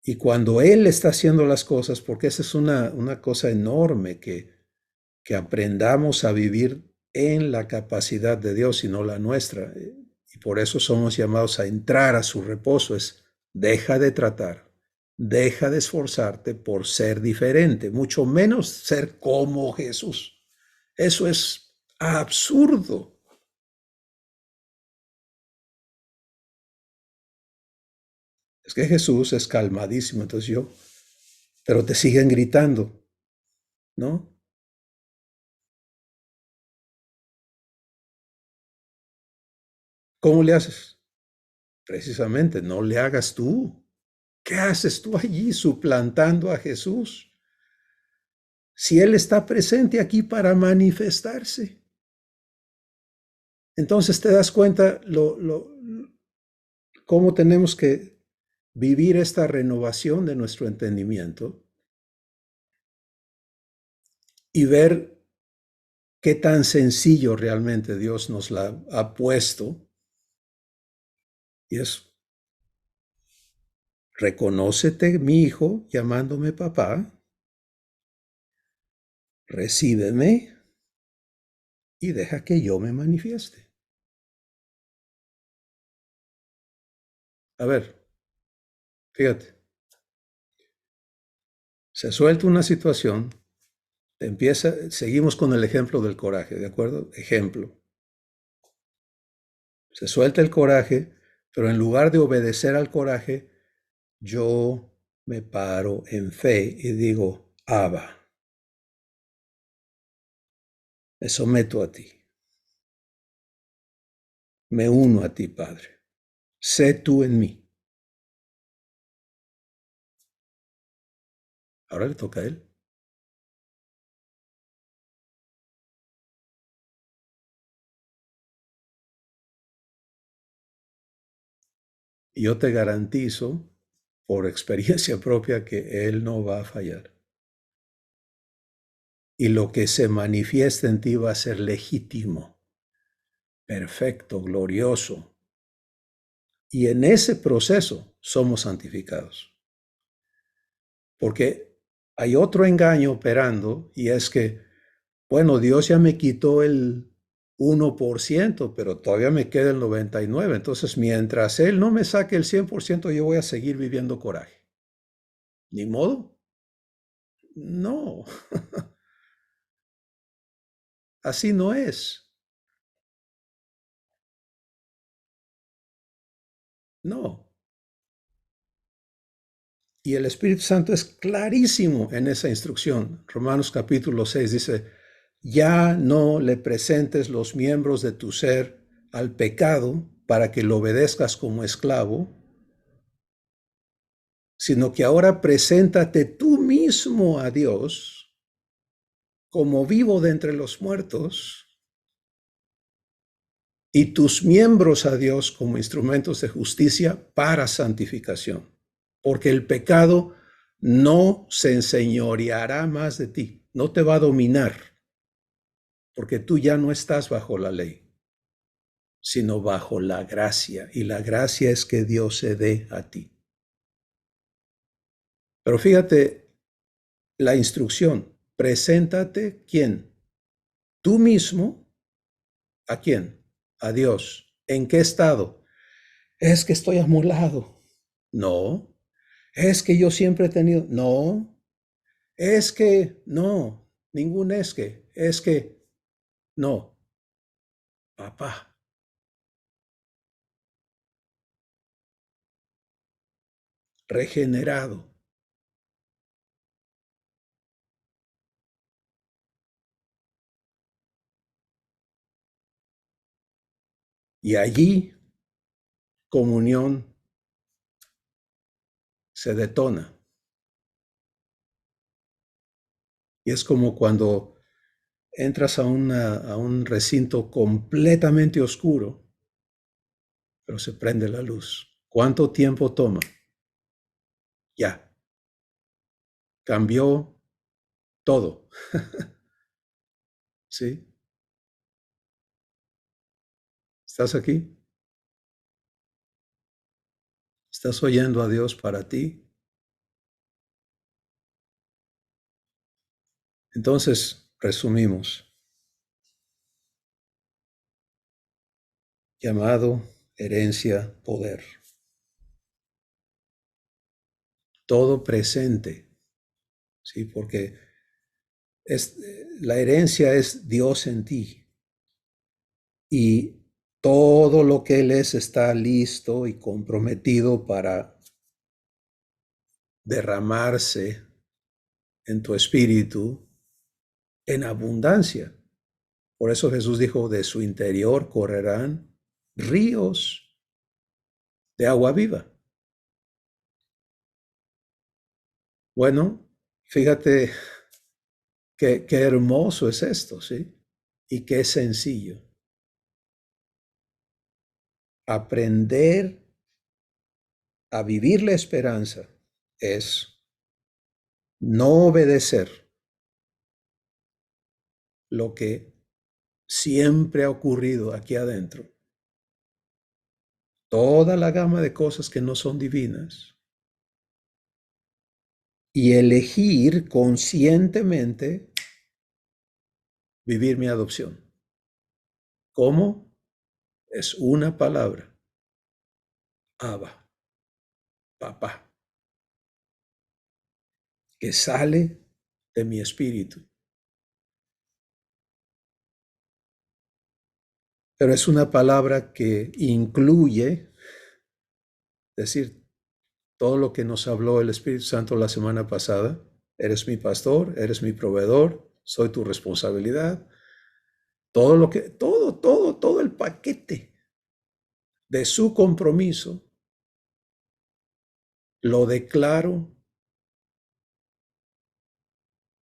Y cuando Él está haciendo las cosas, porque esa es una cosa enorme, que aprendamos a vivir en la capacidad de Dios y no la nuestra. Y por eso somos llamados a entrar a su reposo. Es deja de tratar, deja de esforzarte por ser diferente, mucho menos ser como Jesús. Eso es absurdo. Es que Jesús es calmadísimo, entonces pero te siguen gritando, ¿no? ¿Cómo le haces? Precisamente, no le hagas tú. ¿Qué haces tú allí suplantando a Jesús? Si Él está presente aquí para manifestarse. Entonces te das cuenta cómo tenemos que vivir esta renovación de nuestro entendimiento y ver qué tan sencillo realmente Dios nos la ha puesto. Y es, reconócete, mi hijo, llamándome papá, recíbeme y deja que yo me manifieste. A ver, fíjate, se suelta una situación, seguimos con el ejemplo del coraje, ¿de acuerdo? Ejemplo. Se suelta el coraje, pero en lugar de obedecer al coraje, yo me paro en fe y digo, Abba, me someto a ti, me uno a ti, Padre, sé tú en mí. Ahora le toca a él. Y yo te garantizo, por experiencia propia, que él no va a fallar. Y lo que se manifiesta en ti va a ser legítimo, perfecto, glorioso. Y en ese proceso somos santificados. Porque hay otro engaño operando y es que, bueno, Dios ya me quitó el 1%, pero todavía me queda el 99%. Entonces, mientras Él no me saque el 100%, yo voy a seguir viviendo coraje. ¿Ni modo? No, así no es. No. Y el Espíritu Santo es clarísimo en esa instrucción. Romanos capítulo 6 dice, ya no le presentes los miembros de tu ser al pecado para que lo obedezcas como esclavo, sino que ahora preséntate tú mismo a Dios como vivo de entre los muertos y tus miembros a Dios como instrumentos de justicia para santificación, porque el pecado no se enseñoreará más de ti, no te va a dominar, porque tú ya no estás bajo la ley, sino bajo la gracia, y la gracia es que Dios se dé a ti. Pero fíjate la instrucción, preséntate, ¿quién? Tú mismo, ¿a quién? a Dios. ¿En qué estado? Es que estoy amolado. No. Es que yo siempre he tenido. No. Es que no. Ningún es que. Es que no. Papá, regenerado. Y allí comunión se detona. Y es como cuando entras a un recinto completamente oscuro, pero se prende la luz. ¿Cuánto tiempo toma? Ya, cambió todo. ¿Sí? ¿Estás aquí? ¿Estás oyendo a Dios para ti? Entonces, resumimos. Llamado, herencia, poder. Todo presente. ¿Sí? Porque la herencia es Dios en ti. Y todo lo que Él es está listo y comprometido para derramarse en tu espíritu en abundancia. Por eso Jesús dijo, de su interior correrán ríos de agua viva. Bueno, fíjate qué hermoso es esto, ¿sí? Y qué sencillo. Aprender a vivir la esperanza es no obedecer lo que siempre ha ocurrido aquí adentro. Toda la gama de cosas que no son divinas. Y elegir conscientemente vivir mi adopción. ¿Cómo? Es una palabra. Abba, papá, que sale de mi espíritu. Pero es una palabra que incluye, decir, todo lo que nos habló el Espíritu Santo la semana pasada. Eres mi pastor, eres mi proveedor, soy tu responsabilidad. Todo lo que, todo el paquete de su compromiso lo declaro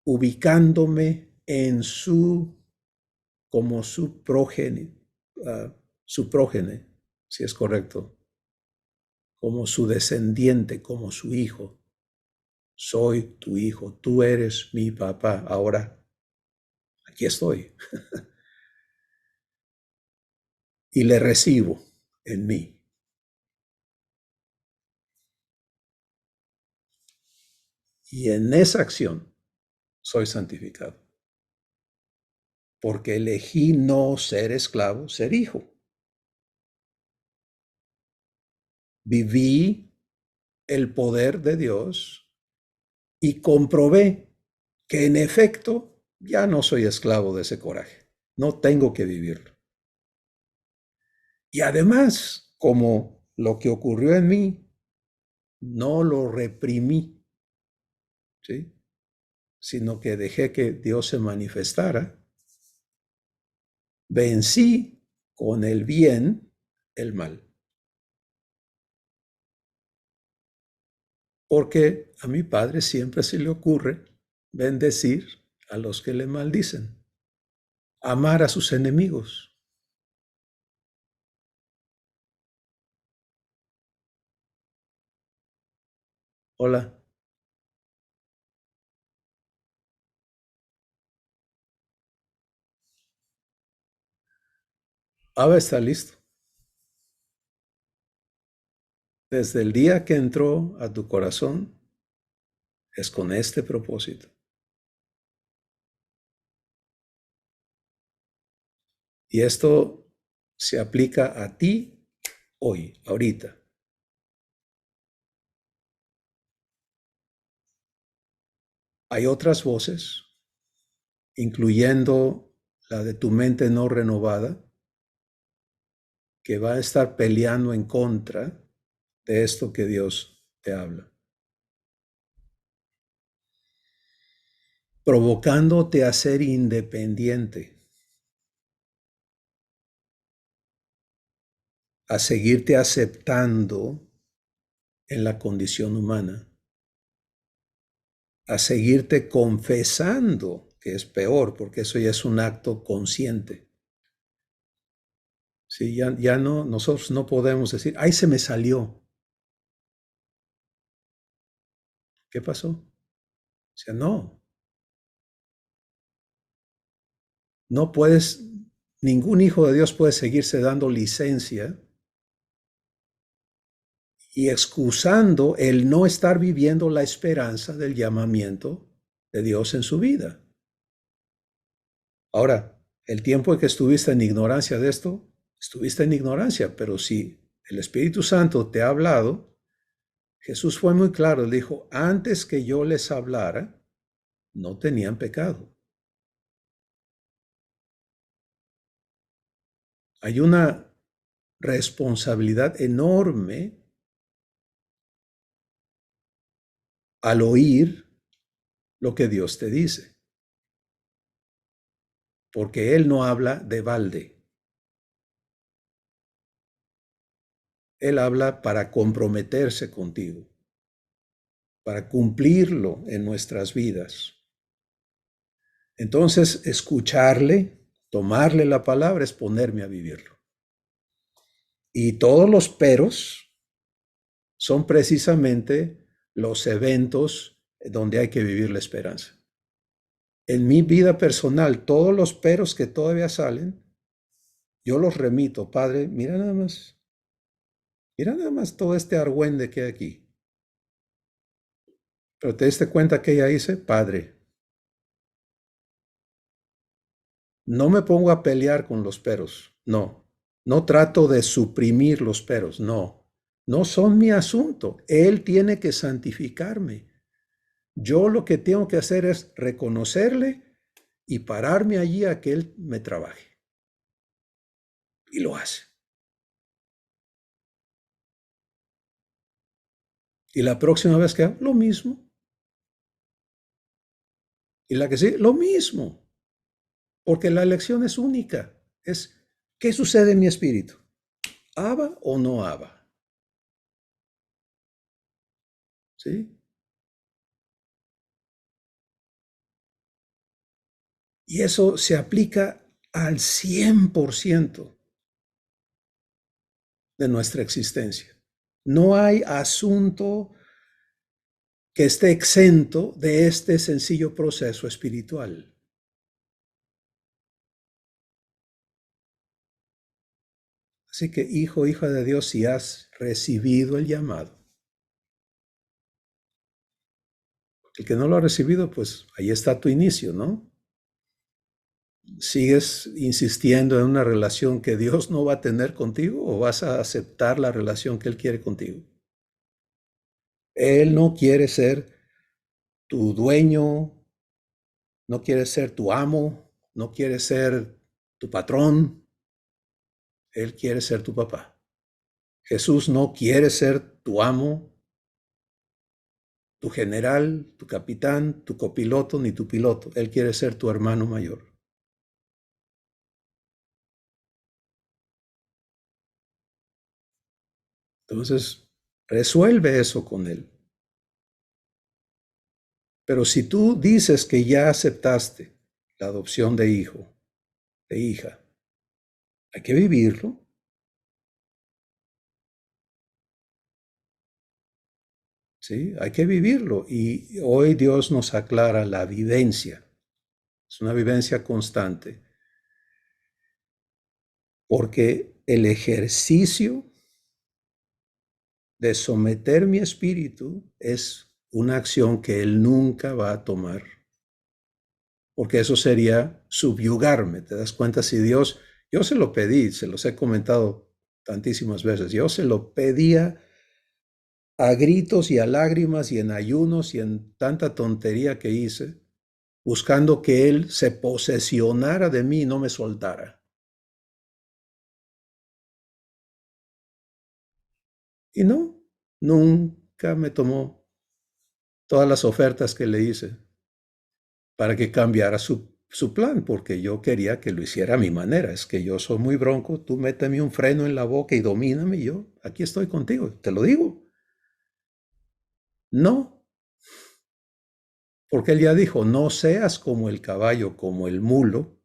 ubicándome en como su prógene, si es correcto, como su descendiente, como su hijo. Soy tu hijo, tú eres mi papá, ahora aquí estoy. Y le recibo en mí. Y en esa acción soy santificado. Porque elegí no ser esclavo, ser hijo. Viví el poder de Dios y comprobé que en efecto ya no soy esclavo de ese coraje. No tengo que vivirlo. Y además, como lo que ocurrió en mí, no lo reprimí, ¿sí? Sino que dejé que Dios se manifestara, vencí con el bien el mal. Porque a mi Padre siempre se le ocurre bendecir a los que le maldicen, amar a sus enemigos. Hola. Ahora está listo. Desde el día que entró a tu corazón, es con este propósito. Y esto se aplica a ti hoy, ahorita. Hay otras voces, incluyendo la de tu mente no renovada, que va a estar peleando en contra de esto que Dios te habla, provocándote a ser independiente, a seguirte aceptando en la condición humana, a seguirte confesando, que es peor, porque eso ya es un acto consciente. Sí, ya no, nosotros no podemos decir, ay, se me salió. ¿Qué pasó? O sea, no puedes, ningún hijo de Dios puede seguirse dando licencia y excusando el no estar viviendo la esperanza del llamamiento de Dios en su vida. Ahora, el tiempo en que estuviste en ignorancia de esto, estuviste en ignorancia, pero si el Espíritu Santo te ha hablado, Jesús fue muy claro, él dijo, antes que yo les hablara, no tenían pecado. Hay una responsabilidad enorme al oír lo que Dios te dice, porque Él no habla de balde. Él habla para comprometerse contigo, para cumplirlo en nuestras vidas. Entonces, escucharle, tomarle la palabra es ponerme a vivirlo. Y todos los peros son precisamente los eventos donde hay que vivir la esperanza. En mi vida personal, todos los peros que todavía salen, yo los remito, Padre, mira nada más todo este argüende que hay aquí. Pero te diste cuenta que ella dice, Padre, no me pongo a pelear con los peros, no trato de suprimir los peros, no son mi asunto. Él tiene que santificarme. Yo lo que tengo que hacer es reconocerle y pararme allí a que Él me trabaje. Y lo hace. Y la próxima vez que lo mismo. Y la que sigue, lo mismo. Porque la elección es única. Es, ¿qué sucede en mi espíritu? ¿Aba o no aba? ¿Sí? Y eso se aplica al 100% de nuestra existencia. No hay asunto que esté exento de este sencillo proceso espiritual. Así que, hijo, hija de Dios, si has recibido el llamado, el que no lo ha recibido, pues ahí está tu inicio, ¿no? ¿Sigues insistiendo en una relación que Dios no va a tener contigo o vas a aceptar la relación que Él quiere contigo? Él no quiere ser tu dueño, no quiere ser tu amo, no quiere ser tu patrón, Él quiere ser tu papá. Jesús no quiere ser tu amo, tu general, tu capitán, tu copiloto, ni tu piloto. Él quiere ser tu hermano mayor. Entonces, resuelve eso con Él. Pero si tú dices que ya aceptaste la adopción de hijo, de hija, hay que vivirlo. ¿Sí? Hay que vivirlo. Y hoy Dios nos aclara la vivencia. Es una vivencia constante. Porque el ejercicio de someter mi espíritu es una acción que Él nunca va a tomar. Porque eso sería subyugarme. ¿Te das cuenta? Si Dios Yo se lo pedí, se los he comentado tantísimas veces. Yo se lo pedía a gritos y a lágrimas y en ayunos y en tanta tontería que hice, buscando que Él se posesionara de mí y no me soltara. Y no, nunca me tomó todas las ofertas que le hice para que cambiara su plan, porque yo quería que lo hiciera a mi manera. Es que yo soy muy bronco, tú méteme un freno en la boca y domíname, y yo aquí estoy contigo, te lo digo. No, porque él ya dijo, no seas como el caballo, como el mulo,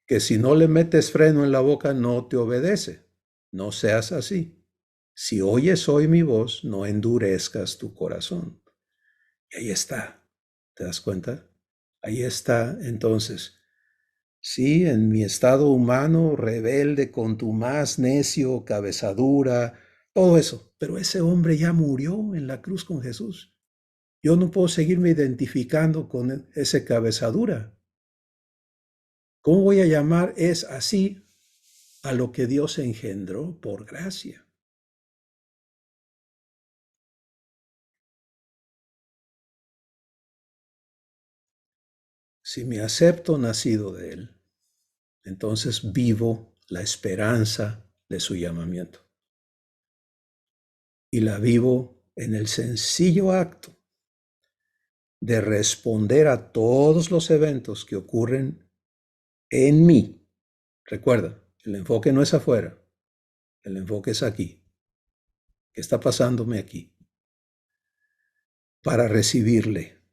que si no le metes freno en la boca no te obedece. No seas así. Si oyes hoy mi voz, no endurezcas tu corazón. Y ahí está. ¿Te das cuenta? Ahí está. Entonces, sí, en mi estado humano, rebelde, contumaz, necio, cabezadura, todo eso. Pero ese hombre ya murió en la cruz con Jesús. Yo no puedo seguirme identificando con ese cabezadura. ¿Cómo voy a llamar es así a lo que Dios engendró por gracia? Si me acepto nacido de Él, entonces vivo la esperanza de su llamamiento. Y la vivo en el sencillo acto de responder a todos los eventos que ocurren en mí. Recuerda, el enfoque no es afuera, el enfoque es aquí. ¿Qué está pasándome aquí? Para recibirle,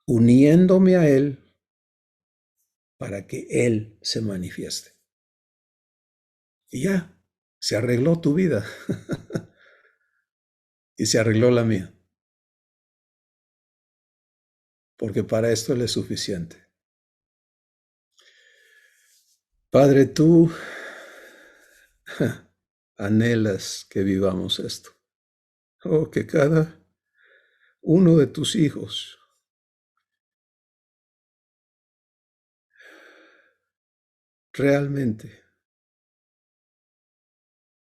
uniéndome a Él para que Él se manifieste. Y ya, se arregló tu vida y se arregló la mía, porque para esto Él es suficiente. Padre, tú anhelas que vivamos esto. Oh, que cada uno de tus hijos realmente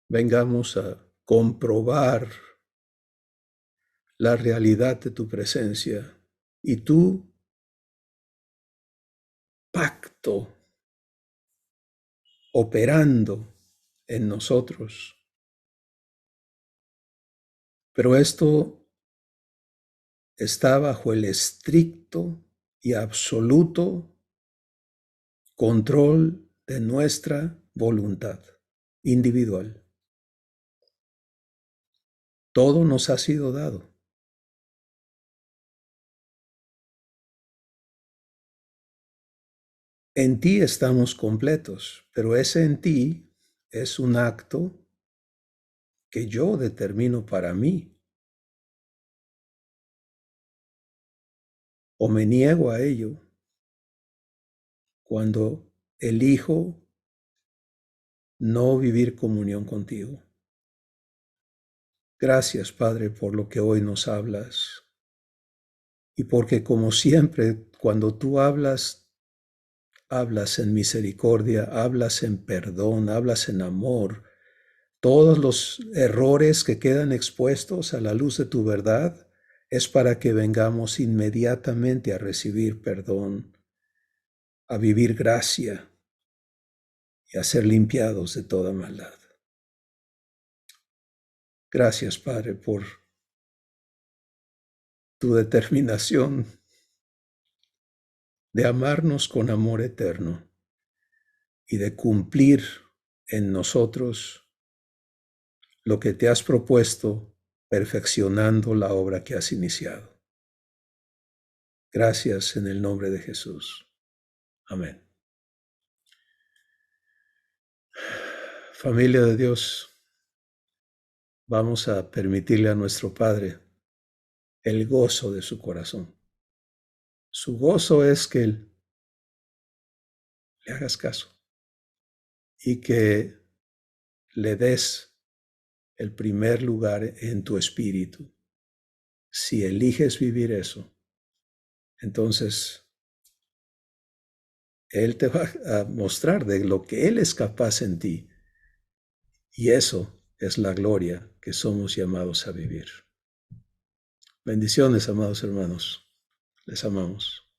vengamos a comprobar la realidad de tu presencia y tu pacto operando en nosotros. Pero esto está bajo el estricto y absoluto control de nuestra voluntad individual. Todo nos ha sido dado. En ti estamos completos, pero ese en ti es un acto que yo determino para mí, o me niego a ello cuando elijo no vivir comunión contigo. Gracias, Padre, por lo que hoy nos hablas y porque como siempre, cuando tú hablas, hablas en misericordia, hablas en perdón, hablas en amor. Todos los errores que quedan expuestos a la luz de tu verdad es para que vengamos inmediatamente a recibir perdón, a vivir gracia y a ser limpiados de toda maldad. Gracias, Padre, por tu determinación de amarnos con amor eterno y de cumplir en nosotros lo que te has propuesto, perfeccionando la obra que has iniciado. Gracias en el nombre de Jesús. Amén. Familia de Dios, vamos a permitirle a nuestro Padre el gozo de su corazón. Su gozo es que le hagas caso y que le des el primer lugar en tu espíritu. Si eliges vivir eso, entonces Él te va a mostrar de lo que Él es capaz en ti. Y eso es la gloria que somos llamados a vivir. Bendiciones, amados hermanos. Les amamos.